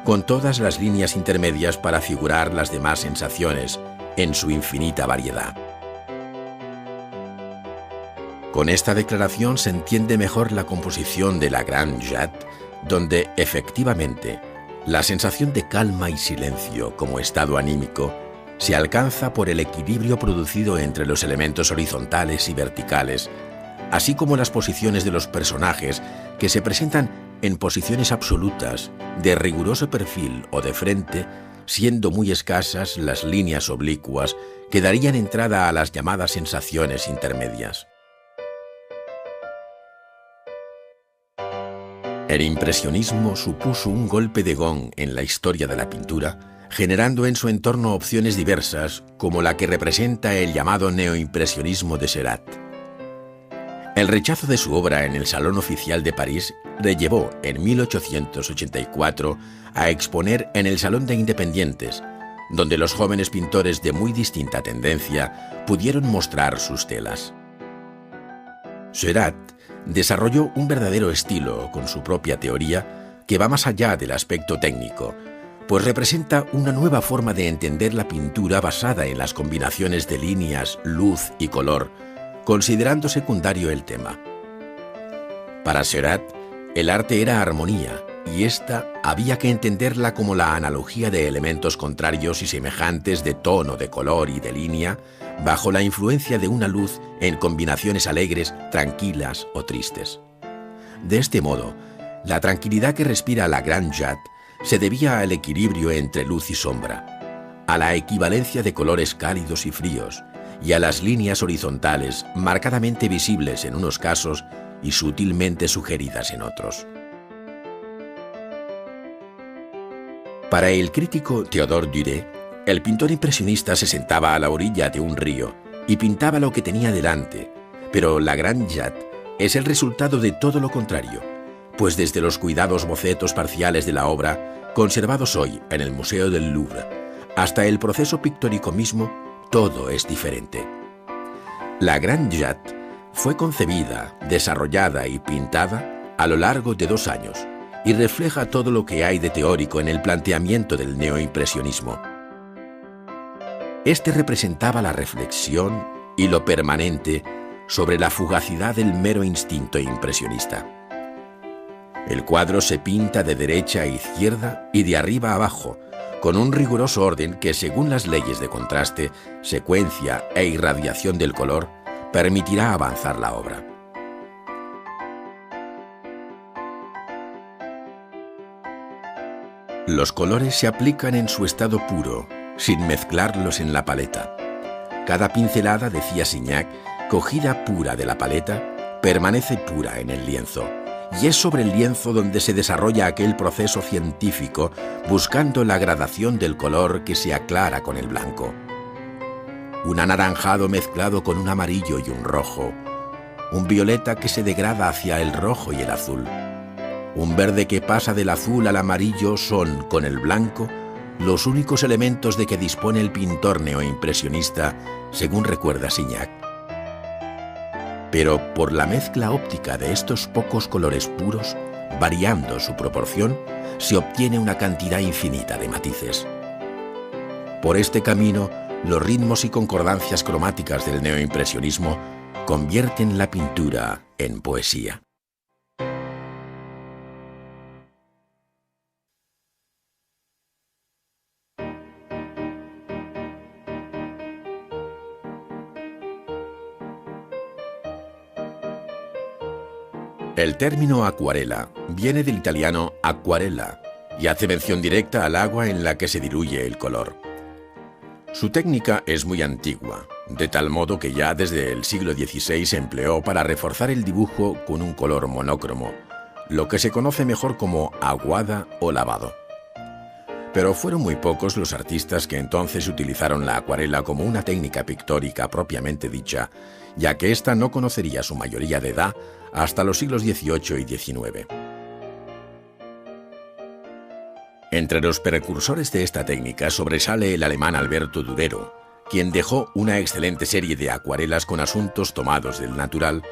Speaker 1: con todas las líneas intermedias para figurar las demás sensaciones en su infinita variedad. Con esta declaración se entiende mejor la composición de la Grande Jatte, donde, efectivamente, la sensación de calma y silencio como estado anímico se alcanza por el equilibrio producido entre los elementos horizontales y verticales, así como las posiciones de los personajes que se presentan en posiciones absolutas, de riguroso perfil o de frente, siendo muy escasas las líneas oblicuas que darían entrada a las llamadas sensaciones intermedias. El impresionismo supuso un golpe de gong en la historia de la pintura, generando en su entorno opciones diversas, como la que representa el llamado neoimpresionismo de Seurat. El rechazo de su obra en el Salón Oficial de París le llevó, en 1884, a exponer en el Salón de Independientes, donde los jóvenes pintores de muy distinta tendencia pudieron mostrar sus telas. Seurat desarrolló un verdadero estilo con su propia teoría que va más allá del aspecto técnico, pues representa una nueva forma de entender la pintura basada en las combinaciones de líneas, luz y color, considerando secundario el tema. Para Seurat, el arte era armonía, y ésta había que entenderla como la analogía de elementos contrarios y semejantes de tono, de color y de línea, bajo la influencia de una luz en combinaciones alegres, tranquilas o tristes. De este modo, la tranquilidad que respira la Grande Jatte se debía al equilibrio entre luz y sombra, a la equivalencia de colores cálidos y fríos, y a las líneas horizontales marcadamente visibles en unos casos y sutilmente sugeridas en otros. Para el crítico Théodore Duret, el pintor impresionista se sentaba a la orilla de un río y pintaba lo que tenía delante, pero la Grande Jatte es el resultado de todo lo contrario, pues desde los cuidados bocetos parciales de la obra, conservados hoy en el Museo del Louvre, hasta el proceso pictórico mismo, todo es diferente. La Grande Jatte fue concebida, desarrollada y pintada a lo largo de 2 años y refleja todo lo que hay de teórico en el planteamiento del neoimpresionismo. Este representaba la reflexión y lo permanente sobre la fugacidad del mero instinto impresionista. El cuadro se pinta de derecha a izquierda y de arriba a abajo, con un riguroso orden que, según las leyes de contraste, secuencia e irradiación del color, permitirá avanzar la obra. Los colores se aplican en su estado puro, sin mezclarlos en la paleta. Cada pincelada, decía Signac, cogida pura de la paleta, permanece pura en el lienzo, y es sobre el lienzo donde se desarrolla aquel proceso científico buscando la gradación del color que se aclara con el blanco. Un anaranjado mezclado con un amarillo y un rojo, un violeta que se degrada hacia el rojo y el azul, un verde que pasa del azul al amarillo son, con el blanco, los únicos elementos de que dispone el pintor neoimpresionista, según recuerda Signac. Pero por la mezcla óptica de estos pocos colores puros, variando su proporción, se obtiene una cantidad infinita de matices. Por este camino, los ritmos y concordancias cromáticas del neoimpresionismo convierten la pintura en poesía. El término acuarela viene del italiano acquarella y hace mención directa al agua en la que se diluye el color. Su técnica es muy antigua, de tal modo que ya desde el siglo XVI se empleó para reforzar el dibujo con un color monócromo, lo que se conoce mejor como aguada o lavado. Pero fueron muy pocos los artistas que entonces utilizaron la acuarela como una técnica pictórica propiamente dicha, ya que ésta no conocería su mayoría de edad hasta los siglos XVIII y XIX. Entre los precursores de esta técnica sobresale el alemán Alberto Durero, quien dejó una excelente serie de acuarelas con asuntos tomados del natural,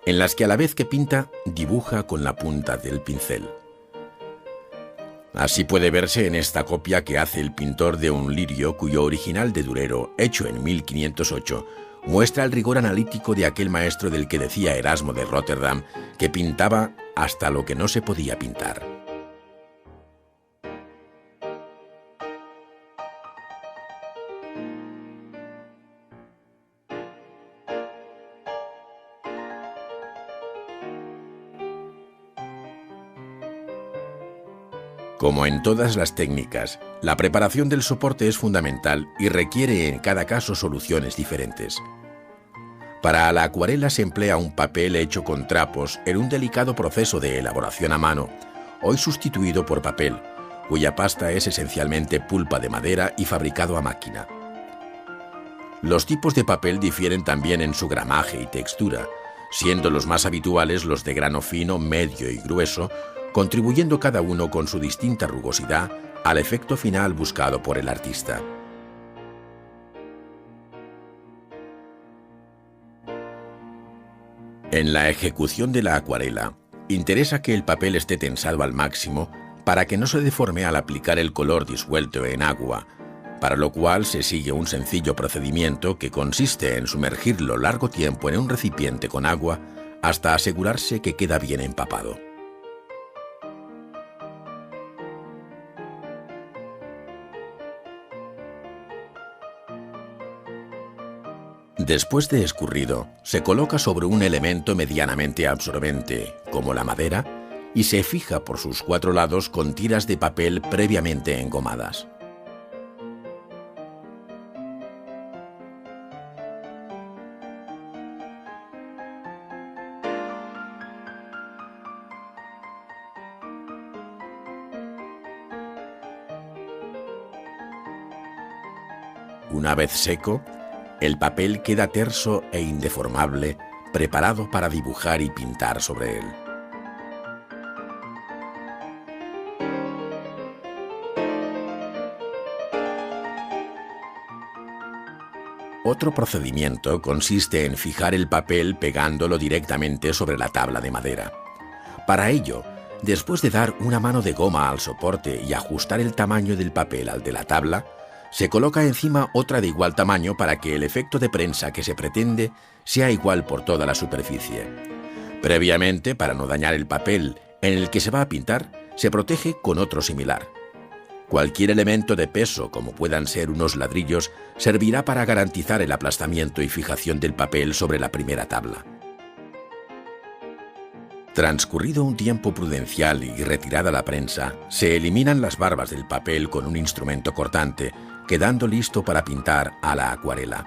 Speaker 1: en las que a la vez que pinta, dibuja con la punta del pincel. Así puede verse en esta copia que hace el pintor de un lirio cuyo original de Durero, hecho en 1508, muestra el rigor analítico de aquel maestro del que decía Erasmo de Rotterdam que pintaba hasta lo que no se podía pintar. Como en todas las técnicas, la preparación del soporte es fundamental y requiere en cada caso soluciones diferentes. Para la acuarela se emplea un papel hecho con trapos en un delicado proceso de elaboración a mano, hoy sustituido por papel, cuya pasta es esencialmente pulpa de madera y fabricado a máquina. Los tipos de papel difieren también en su gramaje y textura, siendo los más habituales los de grano fino, medio y grueso, contribuyendo cada uno con su distinta rugosidad al efecto final buscado por el artista. En la ejecución de la acuarela, interesa que el papel esté tensado al máximo para que no se deforme al aplicar el color disuelto en agua, para lo cual se sigue un sencillo procedimiento que consiste en sumergirlo largo tiempo en un recipiente con agua hasta asegurarse que queda bien empapado. Después de escurrido, se coloca sobre un elemento medianamente absorbente, como la madera, y se fija por sus 4 lados con tiras de papel previamente engomadas. Una vez seco, el papel queda terso e indeformable, preparado para dibujar y pintar sobre él. Otro procedimiento consiste en fijar el papel pegándolo directamente sobre la tabla de madera. Para ello, después de dar una mano de goma al soporte y ajustar el tamaño del papel al de la tabla, se coloca encima otra de igual tamaño para que el efecto de prensa que se pretende sea igual por toda la superficie. Previamente, para no dañar el papel en el que se va a pintar, se protege con otro similar. Cualquier elemento de peso, como puedan ser unos ladrillos, servirá para garantizar el aplastamiento y fijación del papel sobre la primera tabla. Transcurrido un tiempo prudencial y retirada la prensa, se eliminan las barbas del papel con un instrumento cortante, quedando listo para pintar a la acuarela.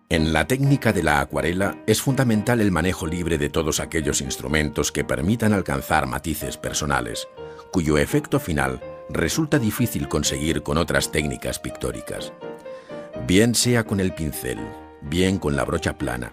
Speaker 1: En la técnica de la acuarela es fundamental el manejo libre de todos aquellos instrumentos que permitan alcanzar matices personales, cuyo efecto final resulta difícil conseguir con otras técnicas pictóricas. Bien sea con el pincel, bien con la brocha plana.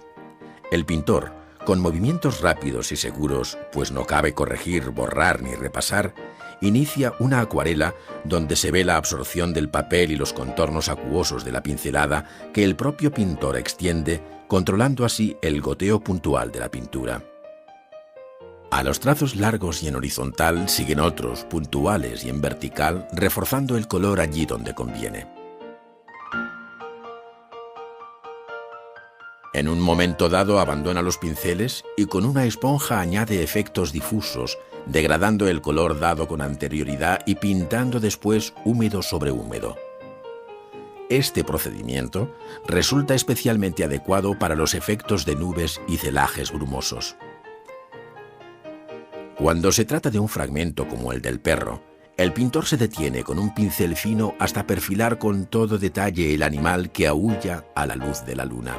Speaker 1: El pintor, con movimientos rápidos y seguros, pues no cabe corregir, borrar ni repasar, inicia una acuarela donde se ve la absorción del papel y los contornos acuosos de la pincelada que el propio pintor extiende, controlando así el goteo puntual de la pintura. A los trazos largos y en horizontal siguen otros, puntuales y en vertical, reforzando el color allí donde conviene. En un momento dado abandona los pinceles y con una esponja añade efectos difusos, degradando el color dado con anterioridad y pintando después húmedo sobre húmedo. Este procedimiento resulta especialmente adecuado para los efectos de nubes y celajes brumosos. Cuando se trata de un fragmento como el del perro, el pintor se detiene con un pincel fino hasta perfilar con todo detalle el animal que aúlla a la luz de la luna.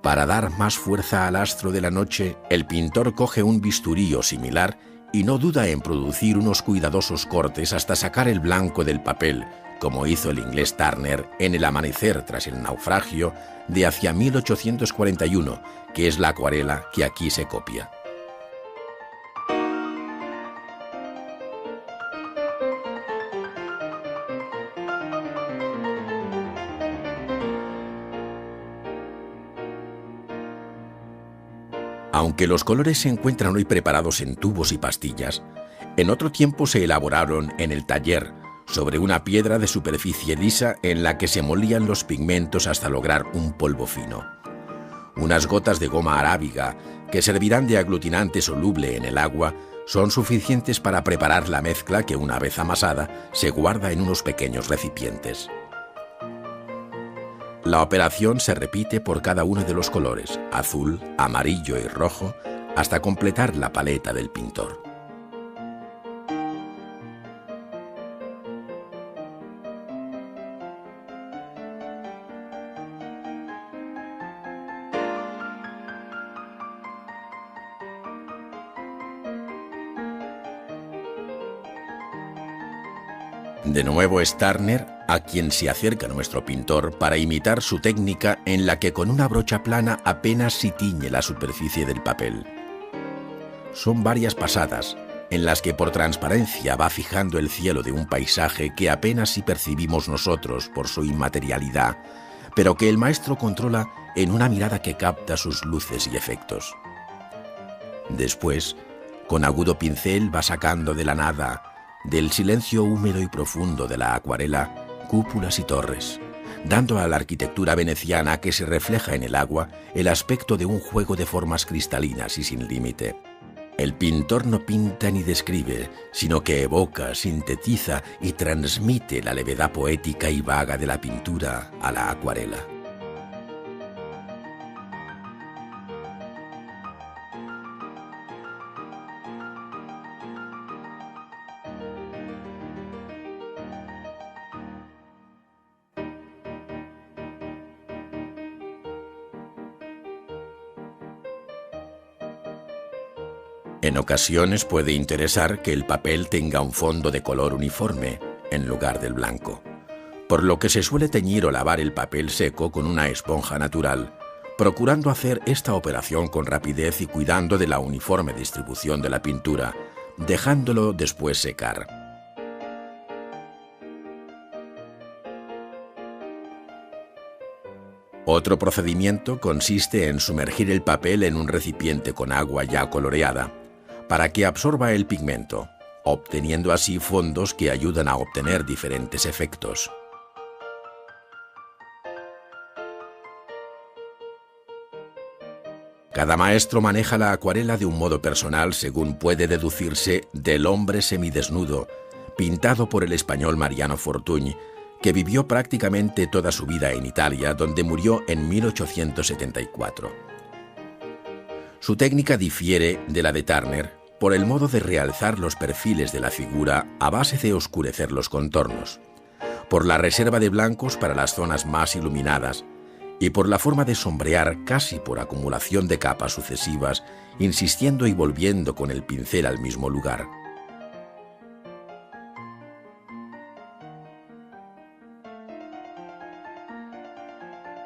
Speaker 1: Para dar más fuerza al astro de la noche, el pintor coge un bisturí o similar y no duda en producir unos cuidadosos cortes hasta sacar el blanco del papel, como hizo el inglés Turner en El amanecer tras el naufragio de hacia 1841, que es la acuarela que aquí se copia. Aunque los colores se encuentran hoy preparados en tubos y pastillas, en otro tiempo se elaboraron en el taller sobre una piedra de superficie lisa en la que se molían los pigmentos hasta lograr un polvo fino. Unas gotas de goma arábiga, que servirán de aglutinante soluble en el agua, son suficientes para preparar la mezcla que, una vez amasada, se guarda en unos pequeños recipientes. La operación se repite por cada uno de los colores, azul, amarillo y rojo, hasta completar la paleta del pintor. De nuevo es Turner a quien se acerca nuestro pintor para imitar su técnica en la que con una brocha plana apenas si tiñe la superficie del papel. Son varias pasadas en las que por transparencia va fijando el cielo de un paisaje que apenas si percibimos nosotros por su inmaterialidad, pero que el maestro controla en una mirada que capta sus luces y efectos. Después, con agudo pincel va sacando de la nada, del silencio húmedo y profundo de la acuarela, cúpulas y torres, dando a la arquitectura veneciana que se refleja en el agua el aspecto de un juego de formas cristalinas y sin límite. El pintor no pinta ni describe, sino que evoca, sintetiza y transmite la levedad poética y vaga de la pintura a la acuarela. En ocasiones puede interesar que el papel tenga un fondo de color uniforme, en lugar del blanco, por lo que se suele teñir o lavar el papel seco con una esponja natural, procurando hacer esta operación con rapidez y cuidando de la uniforme distribución de la pintura, dejándolo después secar. Otro procedimiento consiste en sumergir el papel en un recipiente con agua ya coloreada, para que absorba el pigmento, obteniendo así fondos que ayudan a obtener diferentes efectos. Cada maestro maneja la acuarela de un modo personal según puede deducirse del hombre semidesnudo, pintado por el español Mariano Fortuny, que vivió prácticamente toda su vida en Italia, donde murió en 1874. Su técnica difiere de la de Turner por el modo de realzar los perfiles de la figura a base de oscurecer los contornos, por la reserva de blancos para las zonas más iluminadas y por la forma de sombrear casi por acumulación de capas sucesivas, insistiendo y volviendo con el pincel al mismo lugar.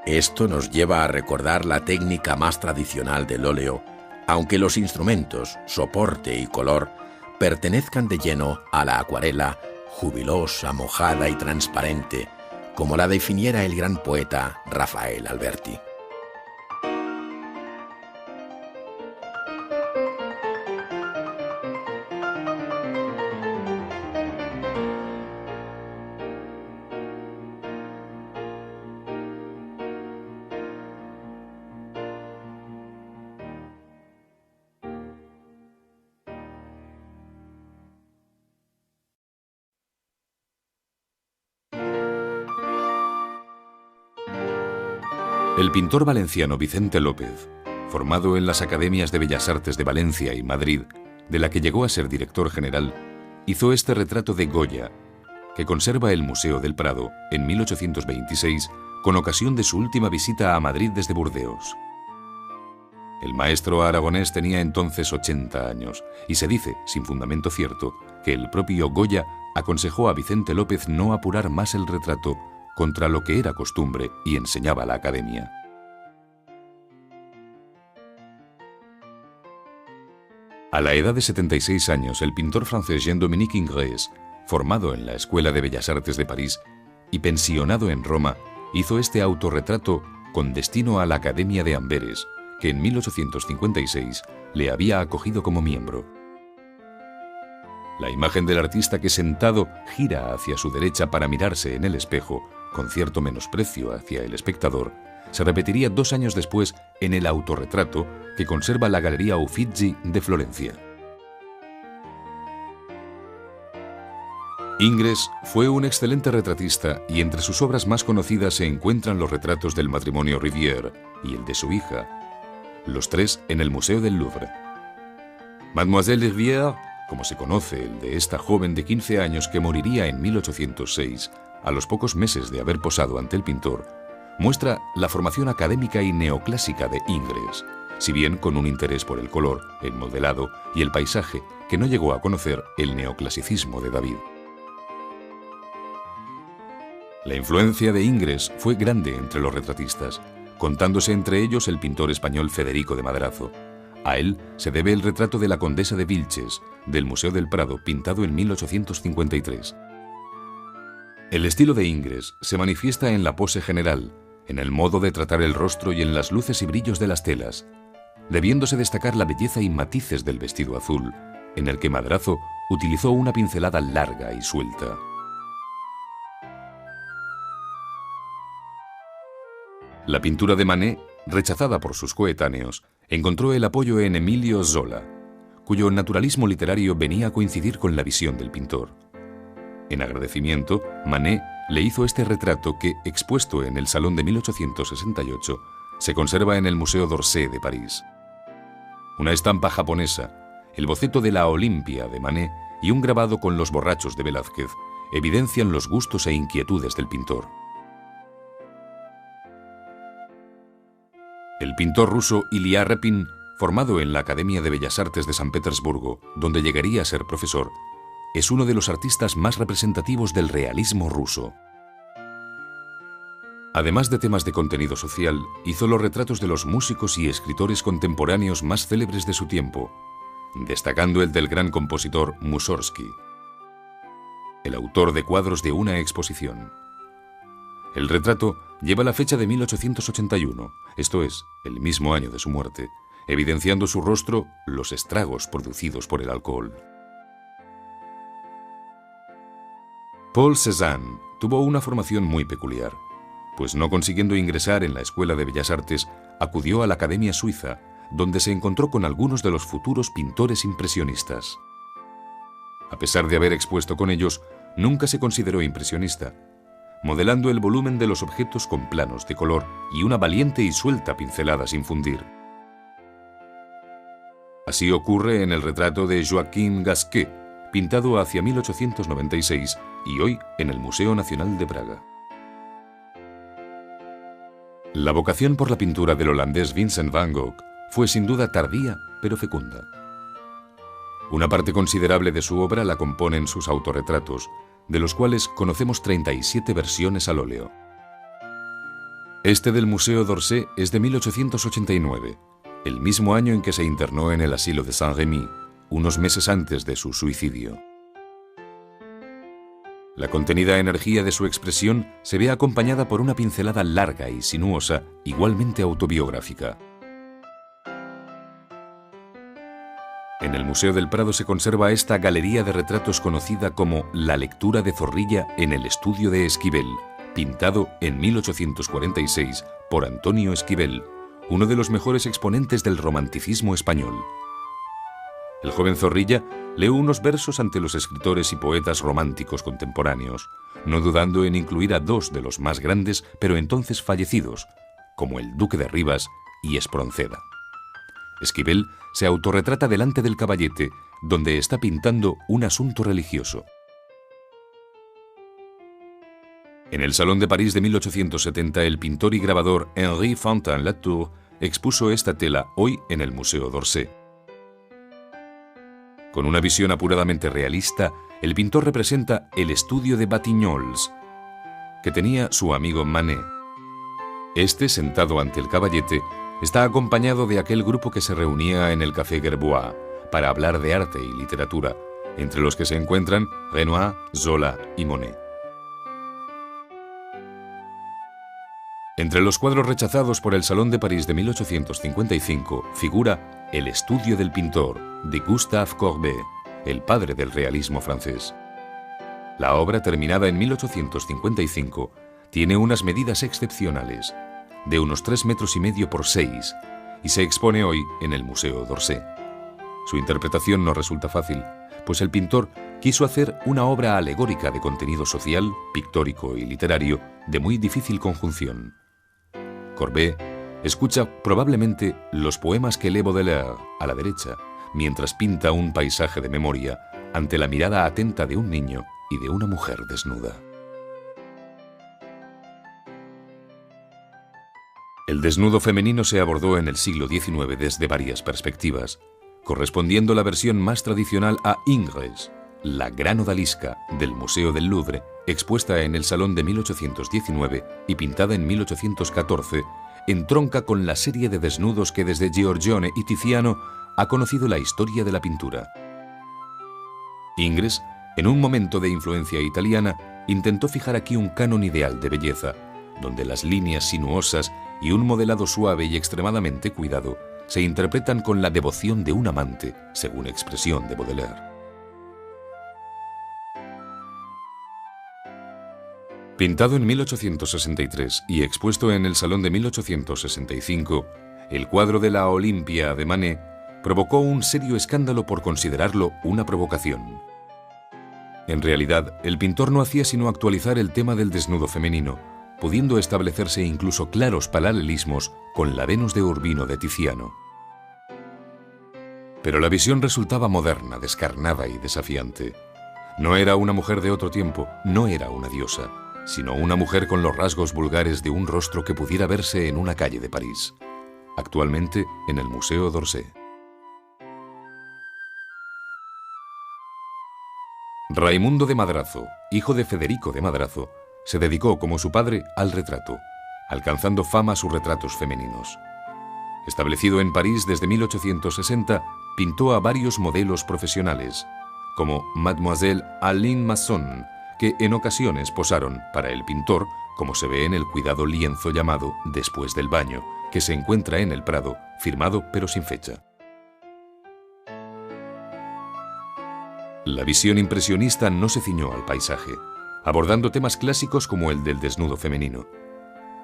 Speaker 1: Esto nos lleva a recordar la técnica más tradicional del óleo, aunque los instrumentos, soporte y color pertenezcan de lleno a la acuarela jubilosa, mojada y transparente, como la definiera el gran poeta Rafael Alberti.
Speaker 2: El pintor valenciano Vicente López, formado en las Academias de Bellas Artes de Valencia y Madrid, de la que llegó a ser director general, hizo este retrato de Goya, que conserva el Museo del Prado en 1826 con ocasión de su última visita a Madrid desde Burdeos. El maestro aragonés tenía entonces 80 años y se dice, sin fundamento cierto, que el propio Goya aconsejó a Vicente López no apurar más el retrato contra lo que era costumbre y enseñaba la Academia. A la edad de 76 años, el pintor francés Jean-Dominique Ingres, formado en la Escuela de Bellas Artes de París y pensionado en Roma, hizo este autorretrato con destino a la Academia de Amberes, que en 1856 le había acogido como miembro. La imagen del artista que sentado gira hacia su derecha para mirarse en el espejo, con cierto menosprecio hacia el espectador, se repetiría 2 años después en el autorretrato que conserva la Galería Uffizi de Florencia. Ingres fue un excelente retratista y entre sus obras más conocidas se encuentran los retratos del matrimonio Rivière y el de su hija, los 3 en el Museo del Louvre. Mademoiselle Rivière, como se conoce el de esta joven de 15 años que moriría en 1806, a los pocos meses de haber posado ante el pintor, muestra la formación académica y neoclásica de Ingres, si bien con un interés por el color, el modelado y el paisaje que no llegó a conocer el neoclasicismo de David. La influencia de Ingres fue grande entre los retratistas, contándose entre ellos el pintor español Federico de Madrazo. A él se debe el retrato de la condesa de Vilches, del Museo del Prado, pintado en 1853. El estilo de Ingres se manifiesta en la pose general, en el modo de tratar el rostro y en las luces y brillos de las telas, debiéndose destacar la belleza y matices del vestido azul, en el que Madrazo utilizó una pincelada larga y suelta. La pintura de Manet, rechazada por sus coetáneos, encontró el apoyo en Emilio Zola, cuyo naturalismo literario venía a coincidir con la visión del pintor. En agradecimiento, Manet le hizo este retrato que, expuesto en el Salón de 1868, se conserva en el Museo d'Orsay de París. Una estampa japonesa, el boceto de la Olimpia de Manet y un grabado con los borrachos de Velázquez evidencian los gustos e inquietudes del pintor. El pintor ruso Ilya Repin, formado en la Academia de Bellas Artes de San Petersburgo, donde llegaría a ser profesor, es uno de los artistas más representativos del realismo ruso. Además de temas de contenido social, hizo los retratos de los músicos y escritores contemporáneos más célebres de su tiempo, destacando el del gran compositor Mussorgsky, el autor de cuadros de una exposición. El retrato lleva la fecha de 1881, esto es, el mismo año de su muerte, evidenciando su rostro los estragos producidos por el alcohol. Paul Cézanne tuvo una formación muy peculiar, pues no consiguiendo ingresar en la Escuela de Bellas Artes, acudió a la Academia Suiza, donde se encontró con algunos de los futuros pintores impresionistas. A pesar de haber expuesto con ellos, nunca se consideró impresionista, modelando el volumen de los objetos con planos de color y una valiente y suelta pincelada sin fundir. Así ocurre en el retrato de Joaquín Gasquet, pintado hacia 1896 y hoy en el Museo Nacional de Praga. La vocación por la pintura del holandés Vincent van Gogh fue sin duda tardía pero fecunda. Una parte considerable de su obra la componen sus autorretratos, de los cuales conocemos 37 versiones al óleo. Este del Museo d'Orsay es de 1889, el mismo año en que se internó en el asilo de Saint-Rémy, unos meses antes de su suicidio. La contenida energía de su expresión se ve acompañada por una pincelada larga y sinuosa, igualmente autobiográfica. En el Museo del Prado se conserva esta galería de retratos conocida como La lectura de Zorrilla en el estudio de Esquivel, pintado en 1846 por Antonio Esquivel, uno de los mejores exponentes del romanticismo español. El joven Zorrilla lee unos versos ante los escritores y poetas románticos contemporáneos, no dudando en incluir a 2 de los más grandes pero entonces fallecidos, como el Duque de Rivas y Espronceda. Esquivel se autorretrata delante del caballete, donde está pintando un asunto religioso. En el Salón de París de 1870, el pintor y grabador Henri Fantin-Latour expuso esta tela hoy en el Museo d'Orsay. Con una visión apuradamente realista, el pintor representa el estudio de Batignolles, que tenía su amigo Manet. Este, sentado ante el caballete, está acompañado de aquel grupo que se reunía en el Café Gerbois para hablar de arte y literatura, entre los que se encuentran Renoir, Zola y Monet. Entre los cuadros rechazados por el Salón de París de 1855 figura El estudio del pintor, de Gustave Courbet, el padre del realismo francés. La obra, terminada en 1855, tiene unas medidas excepcionales, de unos 3,5 metros por 6, y se expone hoy en el Museo d'Orsay. Su interpretación no resulta fácil, pues el pintor quiso hacer una obra alegórica de contenido social, pictórico y literario de muy difícil conjunción. Courbet escucha probablemente los poemas que lee Baudelaire a la derecha, mientras pinta un paisaje de memoria ante la mirada atenta de un niño y de una mujer desnuda. El desnudo femenino se abordó en el siglo XIX desde varias perspectivas, correspondiendo la versión más tradicional a Ingres, la gran odalisca del Museo del Louvre, expuesta en el Salón de 1819 y pintada en 1814, entronca con la serie de desnudos que desde Giorgione y Tiziano ha conocido la historia de la pintura. Ingres, en un momento de influencia italiana, intentó fijar aquí un canon ideal de belleza, donde las líneas sinuosas y un modelado suave y extremadamente cuidado se interpretan con la devoción de un amante, según expresión de Baudelaire. Pintado en 1863 y expuesto en el Salón de 1865, el cuadro de la Olimpia de Manet provocó un serio escándalo por considerarlo una provocación. En realidad, el pintor no hacía sino actualizar el tema del desnudo femenino, pudiendo establecerse incluso claros paralelismos con la Venus de Urbino de Tiziano. Pero la visión resultaba moderna, descarnada y desafiante. No era una mujer de otro tiempo, no era una diosa, sino una mujer con los rasgos vulgares de un rostro que pudiera verse en una calle de París, actualmente en el Museo d'Orsay. Raimundo de Madrazo, hijo de Federico de Madrazo, se dedicó, como su padre, al retrato, alcanzando fama sus retratos femeninos. Establecido en París desde 1860, pintó a varios modelos profesionales, como Mademoiselle Aline Masson, que en ocasiones posaron para el pintor, como se ve en el cuidado lienzo llamado Después del baño, que se encuentra en el Prado, firmado pero sin fecha. La visión impresionista no se ciñó al paisaje, abordando temas clásicos como el del desnudo femenino.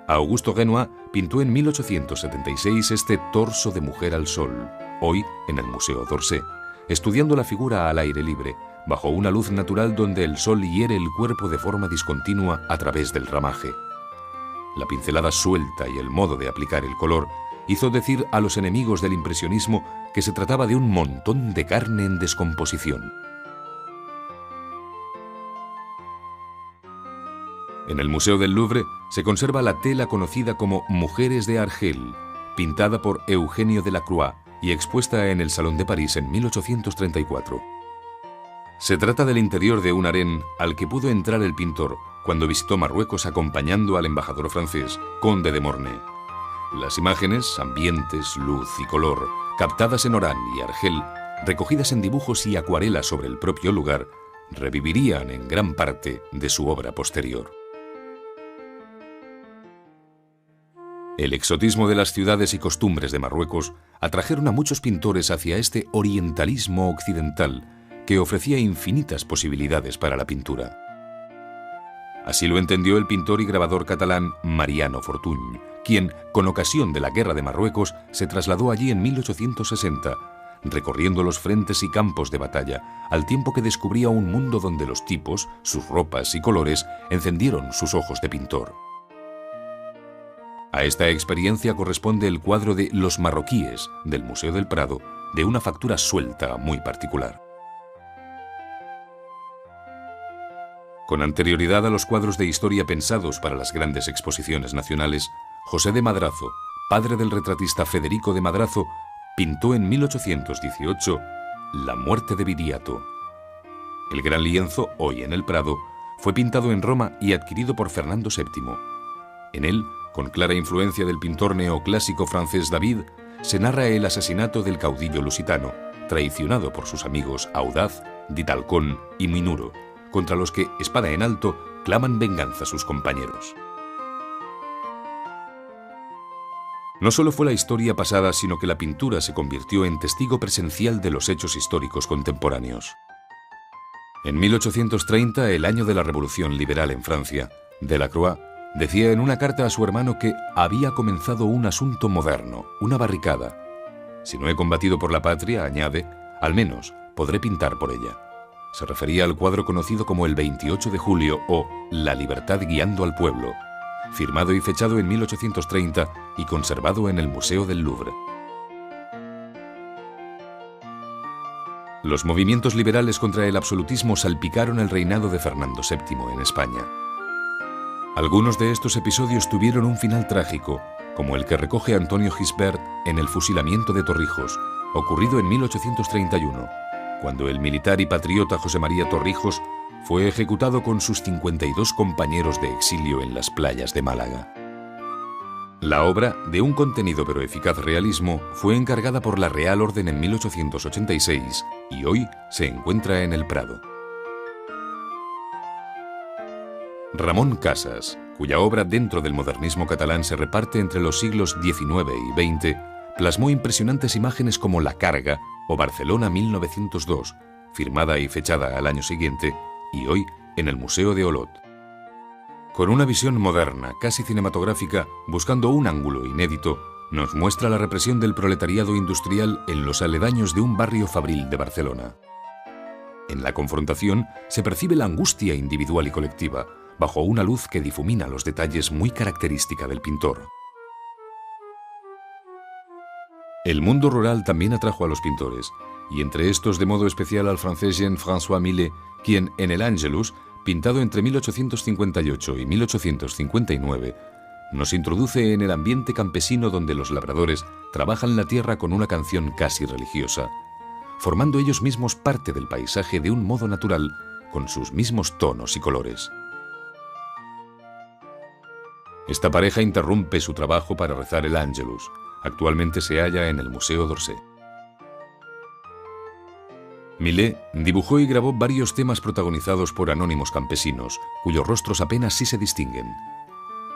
Speaker 2: Augusto Renoir pintó en 1876 este torso de mujer al sol, hoy en el Museo d'Orsay, estudiando la figura al aire libre, bajo una luz natural donde el sol hiere el cuerpo de forma discontinua a través del ramaje. La pincelada suelta y el modo de aplicar el color hizo decir a los enemigos del impresionismo que se trataba de un montón de carne en descomposición. En el Museo del Louvre se conserva la tela conocida como Mujeres de Argel, pintada por Eugenio Delacroix y expuesta en el Salón de París en 1834. Se trata del interior de un harén al que pudo entrar el pintor cuando visitó Marruecos acompañando al embajador francés, conde de Mornay. Las imágenes, ambientes, luz y color, captadas en Orán y Argel, recogidas en dibujos y acuarelas sobre el propio lugar, revivirían en gran parte de su obra posterior. El exotismo de las ciudades y costumbres de Marruecos atrajeron a muchos pintores hacia este orientalismo occidental que ofrecía infinitas posibilidades para la pintura. Así lo entendió el pintor y grabador catalán Mariano Fortuny, quien, con ocasión de la Guerra de Marruecos, se trasladó allí en 1860, recorriendo los frentes y campos de batalla, al tiempo que descubría un mundo donde los tipos, sus ropas y colores encendieron sus ojos de pintor. A esta experiencia corresponde el cuadro de Los marroquíes del Museo del Prado, de una factura suelta muy particular. Con anterioridad a los cuadros de historia pensados para las grandes exposiciones nacionales, José de Madrazo, padre del retratista Federico de Madrazo, pintó en 1818 La muerte de Viriato. El gran lienzo, hoy en el Prado, fue pintado en Roma y adquirido por Fernando VII. En él, con clara influencia del pintor neoclásico francés David, se narra el asesinato del caudillo lusitano, traicionado por sus amigos Audaz, Ditalcón y Minuro, contra los que, espada en alto, claman venganza sus compañeros. No solo fue la historia pasada, sino que la pintura se convirtió en testigo presencial de los hechos históricos contemporáneos. En 1830, el año de la Revolución Liberal en Francia, Delacroix decía en una carta a su hermano que había comenzado un asunto moderno, una barricada. Si no he combatido por la patria, añade, al menos podré pintar por ella. Se refería al cuadro conocido como el 28 de julio o La libertad guiando al pueblo, firmado y fechado en 1830 y conservado en el Museo del Louvre. Los movimientos liberales contra el absolutismo salpicaron el reinado de Fernando VII en España. Algunos de estos episodios tuvieron un final trágico, como el que recoge Antonio Gisbert en el fusilamiento de Torrijos, ocurrido en 1831, cuando el militar y patriota José María Torrijos fue ejecutado con sus 52 compañeros de exilio en las playas de Málaga. La obra, de un contenido pero eficaz realismo, fue encargada por la Real Orden en 1886 y hoy se encuentra en el Prado. Ramón Casas, cuya obra dentro del modernismo catalán se reparte entre los siglos XIX y XX, plasmó impresionantes imágenes como La Carga o Barcelona 1902, firmada y fechada al año siguiente, y hoy en el Museo de Olot. Con una visión moderna, casi cinematográfica, buscando un ángulo inédito, nos muestra la represión del proletariado industrial en los aledaños de un barrio fabril de Barcelona. En la confrontación se percibe la angustia individual y colectiva, bajo una luz que difumina los detalles muy característica del pintor. El mundo rural también atrajo a los pintores, y entre estos de modo especial al francés Jean-François Millet, quien en el Angelus, pintado entre 1858 y 1859, nos introduce en el ambiente campesino donde los labradores trabajan la tierra con una canción casi religiosa, formando ellos mismos parte del paisaje de un modo natural, con sus mismos tonos y colores. Esta pareja interrumpe su trabajo para rezar el Angelus. Actualmente se halla en el Museo d'Orsay. Millet dibujó y grabó varios temas protagonizados por anónimos campesinos, cuyos rostros apenas sí se distinguen.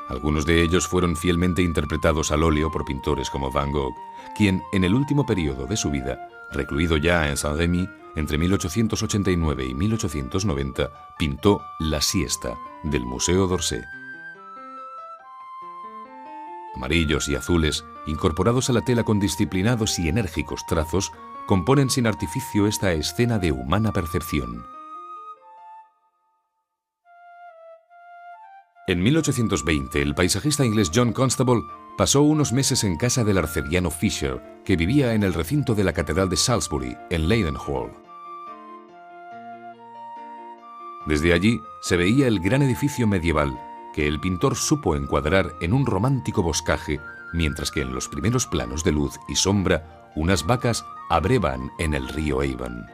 Speaker 2: Algunos de ellos fueron fielmente interpretados al óleo por pintores como Van Gogh, quien en el último periodo de su vida, recluido ya en Saint-Rémy, entre 1889 y 1890, pintó La siesta del Museo d'Orsay. Amarillos y azules, incorporados a la tela con disciplinados y enérgicos trazos, componen sin artificio esta escena de humana percepción. En 1820, el paisajista inglés John Constable pasó unos meses en casa del arcediano Fisher, que vivía en el recinto de la Catedral de Salisbury, en Leadenhall. Desde allí se veía el gran edificio medieval, que el pintor supo encuadrar en un romántico boscaje, mientras que en los primeros planos de luz y sombra, unas vacas abrevan en el río Avon.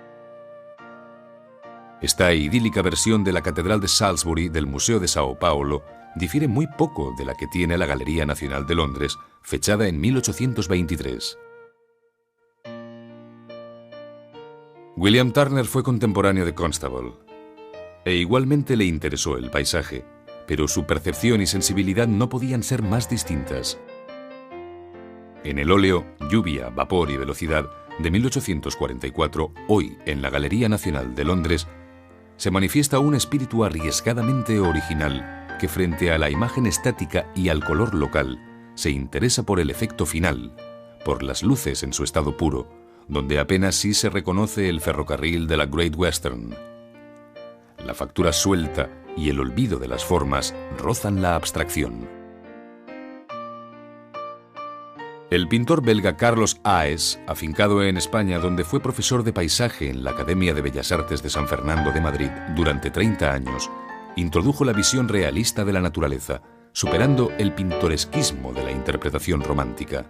Speaker 2: Esta idílica versión de la Catedral de Salisbury del Museo de Sao Paulo difiere muy poco de la que tiene la Galería Nacional de Londres, fechada en 1823. William Turner fue contemporáneo de Constable, e igualmente le interesó el paisaje, pero su percepción y sensibilidad no podían ser más distintas. En el óleo Lluvia, vapor y velocidad de 1844, hoy en la Galería Nacional de Londres, se manifiesta un espíritu arriesgadamente original que frente a la imagen estática y al color local se interesa por el efecto final, por las luces en su estado puro, donde apenas sí se reconoce el ferrocarril de la Great Western. La factura suelta y el olvido de las formas rozan la abstracción. El pintor belga Carlos Haes, afincado en España donde fue profesor de paisaje en la Academia de Bellas Artes de San Fernando de Madrid durante 30 años, introdujo la visión realista de la naturaleza, superando el pintoresquismo de la interpretación romántica.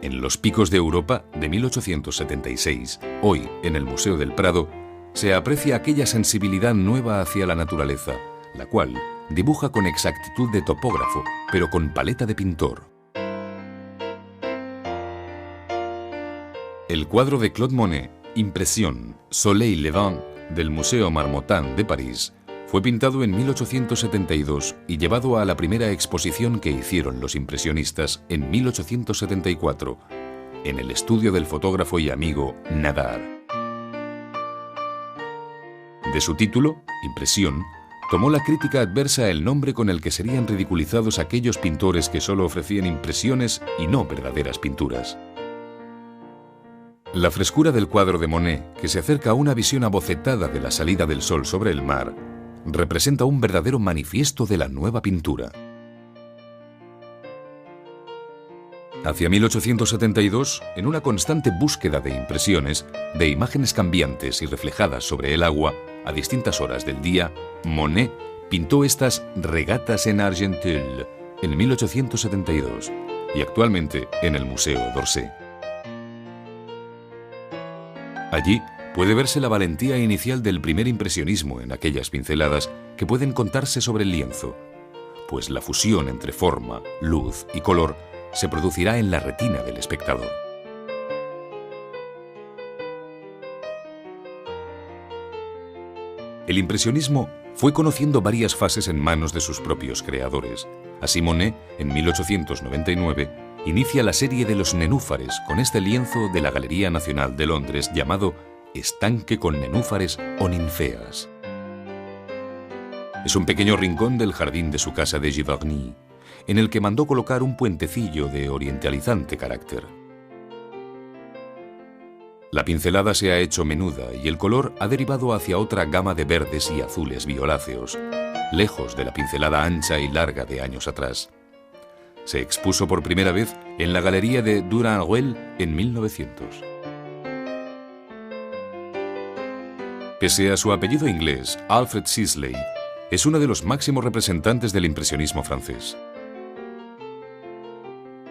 Speaker 2: En Los Picos de Europa, de 1876, hoy en el Museo del Prado, se aprecia aquella sensibilidad nueva hacia la naturaleza, la cual dibuja con exactitud de topógrafo, pero con paleta de pintor. El cuadro de Claude Monet, Impresión, Soleil Levant, del Museo Marmottan de París, Fue pintado en 1872 y llevado a la primera exposición que hicieron los impresionistas en 1874, en el estudio del fotógrafo y amigo Nadar. De su título, Impresión, tomó la crítica adversa el nombre con el que serían ridiculizados aquellos pintores que solo ofrecían impresiones y no verdaderas pinturas. La frescura del cuadro de Monet, que se acerca a una visión abocetada de la salida del sol sobre el mar, representa un verdadero manifiesto de la nueva pintura. Hacia 1872, en una constante búsqueda de impresiones, de imágenes cambiantes y reflejadas sobre el agua, a distintas horas del día, Monet pintó estas Regatas en Argenteuil en 1872 y actualmente en el Museo d'Orsay. Allí puede verse la valentía inicial del primer impresionismo en aquellas pinceladas que pueden contarse sobre el lienzo, pues la fusión entre forma, luz y color se producirá en la retina del espectador. El impresionismo fue conociendo varias fases en manos de sus propios creadores. Así Monet, en 1899, inicia la serie de los nenúfares con este lienzo de la Galería Nacional de Londres llamado Estanque con nenúfares o ninfeas. Es un pequeño rincón del jardín de su casa de Giverny, en el que mandó colocar un puentecillo de orientalizante carácter. La pincelada se ha hecho menuda y el color ha derivado hacia otra gama de verdes y azules violáceos, lejos de la pincelada ancha y larga de años atrás. Se expuso por primera vez en la Galería de Durand-Ruel en 1900. Pese a su apellido inglés, Alfred Sisley es uno de los máximos representantes del impresionismo francés.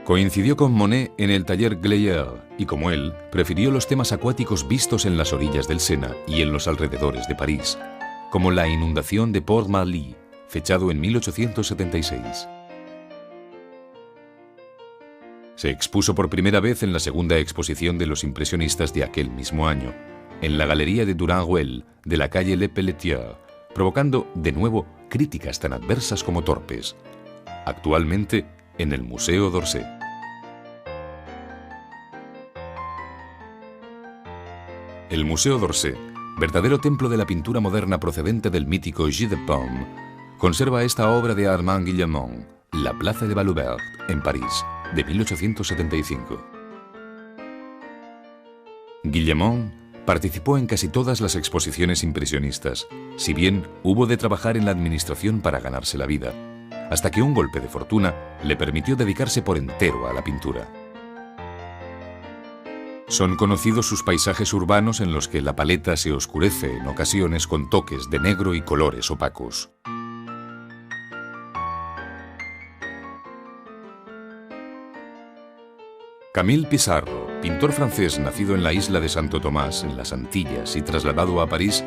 Speaker 2: Coincidió con Monet en el taller Gleyer y, como él, prefirió los temas acuáticos vistos en las orillas del Sena y en los alrededores de París, como la inundación de Port-Marly, fechado en 1876. Se expuso por primera vez en la segunda exposición de los impresionistas de aquel mismo año, en la Galería de Durand-Ruel de la calle Le Pelletier, provocando de nuevo críticas tan adversas como torpes. Actualmente en el Museo d'Orsay. El Museo d'Orsay, verdadero templo de la pintura moderna procedente del mítico Gilles de Paume, conserva esta obra de Armand Guillemont, La Plaza de Valouberg, en París, de 1875. Guillemont participó en casi todas las exposiciones impresionistas, si bien hubo de trabajar en la administración para ganarse la vida, hasta que un golpe de fortuna le permitió dedicarse por entero a la pintura. Son conocidos sus paisajes urbanos en los que la paleta se oscurece en ocasiones con toques de negro y colores opacos. Camille Pissarro, pintor francés nacido en la isla de Santo Tomás, en las Antillas, y trasladado a París,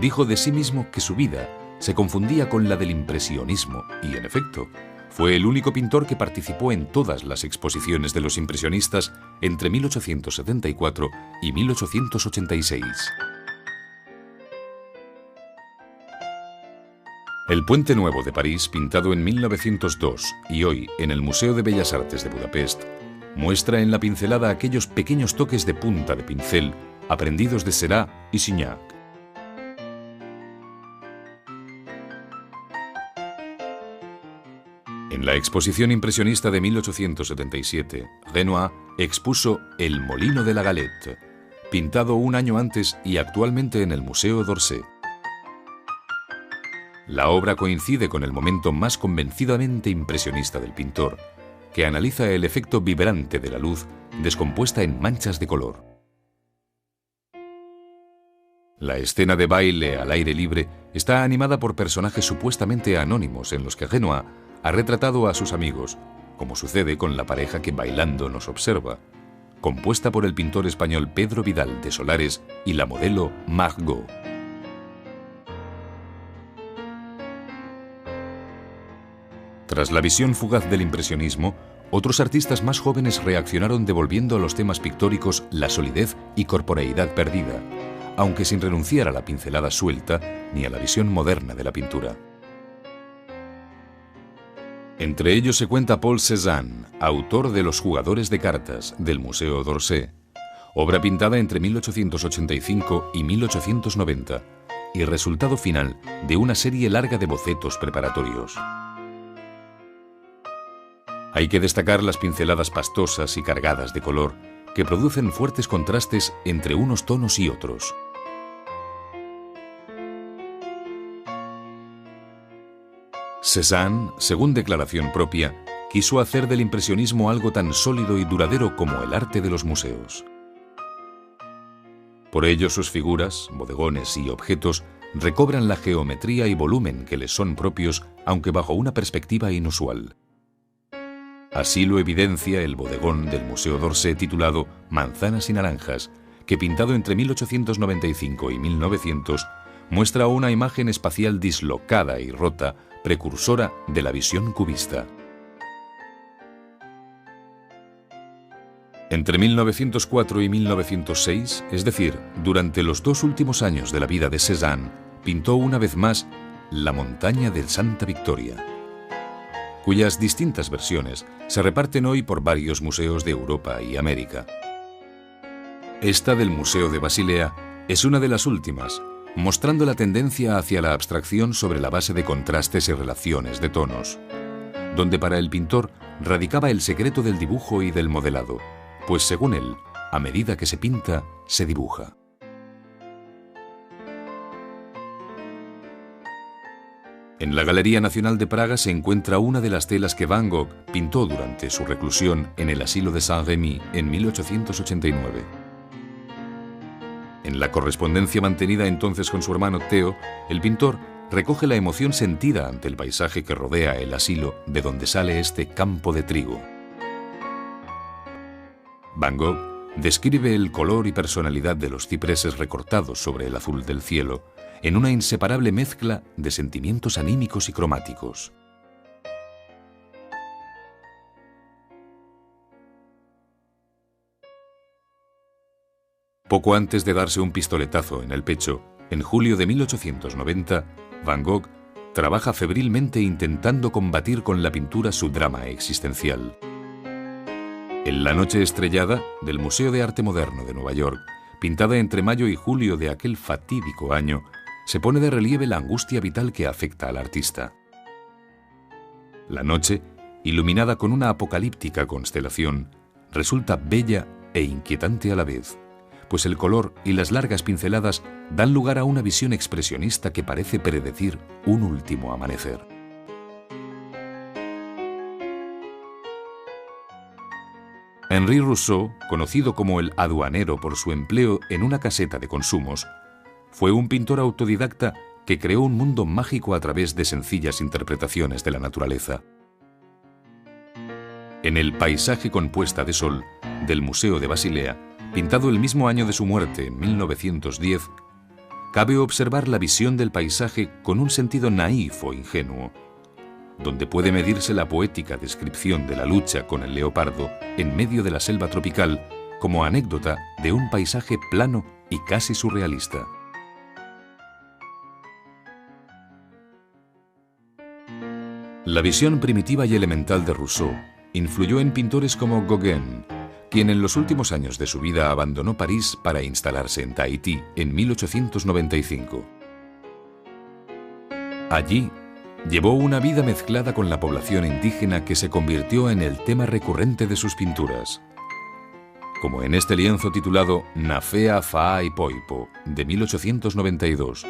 Speaker 2: dijo de sí mismo que su vida se confundía con la del impresionismo, y en efecto, fue el único pintor que participó en todas las exposiciones de los impresionistas entre 1874 y 1886. El Puente Nuevo de París, pintado en 1902 y hoy en el Museo de Bellas Artes de Budapest, muestra en la pincelada aquellos pequeños toques de punta de pincel aprendidos de Seurat y Signac. En la exposición impresionista de 1877, Renoir expuso El Molino de la Galette, pintado un año antes y actualmente en el Museo d'Orsay. La obra coincide con el momento más convencidamente impresionista del pintor, que analiza el efecto vibrante de la luz descompuesta en manchas de color. La escena de baile al aire libre está animada por personajes supuestamente anónimos en los que Renoir ha retratado a sus amigos, como sucede con la pareja que bailando nos observa, compuesta por el pintor español Pedro Vidal de Solares y la modelo Margot. Tras la visión fugaz del impresionismo, otros artistas más jóvenes reaccionaron devolviendo a los temas pictóricos la solidez y corporeidad perdida, aunque sin renunciar a la pincelada suelta ni a la visión moderna de la pintura. Entre ellos se cuenta Paul Cézanne, autor de Los jugadores de cartas, del Museo d'Orsay, obra pintada entre 1885 y 1890, y resultado final de una serie larga de bocetos preparatorios. Hay que destacar las pinceladas pastosas y cargadas de color, que producen fuertes contrastes entre unos tonos y otros. Cézanne, según declaración propia, quiso hacer del impresionismo algo tan sólido y duradero como el arte de los museos. Por ello, sus figuras, bodegones y objetos recobran la geometría y volumen que les son propios, aunque bajo una perspectiva inusual. Así lo evidencia el bodegón del Museo d'Orsay titulado Manzanas y Naranjas, que pintado entre 1895 y 1900 muestra una imagen espacial dislocada y rota, precursora de la visión cubista. Entre 1904 y 1906, es decir, durante los 2 últimos años de la vida de Cézanne, pintó una vez más La montaña del Santa Victoria, cuyas distintas versiones se reparten hoy por varios museos de Europa y América. Esta del Museo de Basilea es una de las últimas, mostrando la tendencia hacia la abstracción sobre la base de contrastes y relaciones de tonos, donde para el pintor radicaba el secreto del dibujo y del modelado, pues según él, a medida que se pinta, se dibuja. En la Galería Nacional de Praga se encuentra una de las telas que Van Gogh pintó durante su reclusión en el asilo de Saint-Rémy en 1889. En la correspondencia mantenida entonces con su hermano Theo, el pintor recoge la emoción sentida ante el paisaje que rodea el asilo de donde sale este campo de trigo. Van Gogh describe el color y personalidad de los cipreses recortados sobre el azul del cielo en una inseparable mezcla de sentimientos anímicos y cromáticos. Poco antes de darse un pistoletazo en el pecho, en julio de 1890, Van Gogh trabaja febrilmente intentando combatir con la pintura su drama existencial. En La noche estrellada del Museo de Arte Moderno de Nueva York, pintada entre mayo y julio de aquel fatídico año, se pone de relieve la angustia vital que afecta al artista. La noche, iluminada con una apocalíptica constelación, resulta bella e inquietante a la vez, pues el color y las largas pinceladas dan lugar a una visión expresionista que parece predecir un último amanecer. Henri Rousseau, conocido como el aduanero por su empleo en una caseta de consumos, fue un pintor autodidacta que creó un mundo mágico a través de sencillas interpretaciones de la naturaleza. En el Paisaje con puesta de sol del Museo de Basilea, pintado el mismo año de su muerte, en 1910, cabe observar la visión del paisaje con un sentido naif o ingenuo, donde puede medirse la poética descripción de la lucha con el leopardo en medio de la selva tropical como anécdota de un paisaje plano y casi surrealista. La visión primitiva y elemental de Rousseau influyó en pintores como Gauguin, quien en los últimos años de su vida abandonó París para instalarse en Tahití en 1895. Allí llevó una vida mezclada con la población indígena que se convirtió en el tema recurrente de sus pinturas, como en este lienzo titulado Nafea Faa y Poipo, de 1892,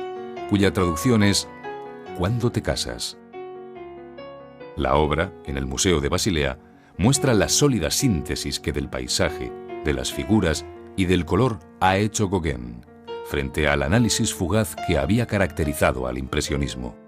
Speaker 2: cuya traducción es ¿Cuándo te casas? La obra, en el Museo de Basilea, muestra la sólida síntesis que del paisaje, de las figuras y del color ha hecho Gauguin, frente al análisis fugaz que había caracterizado al impresionismo.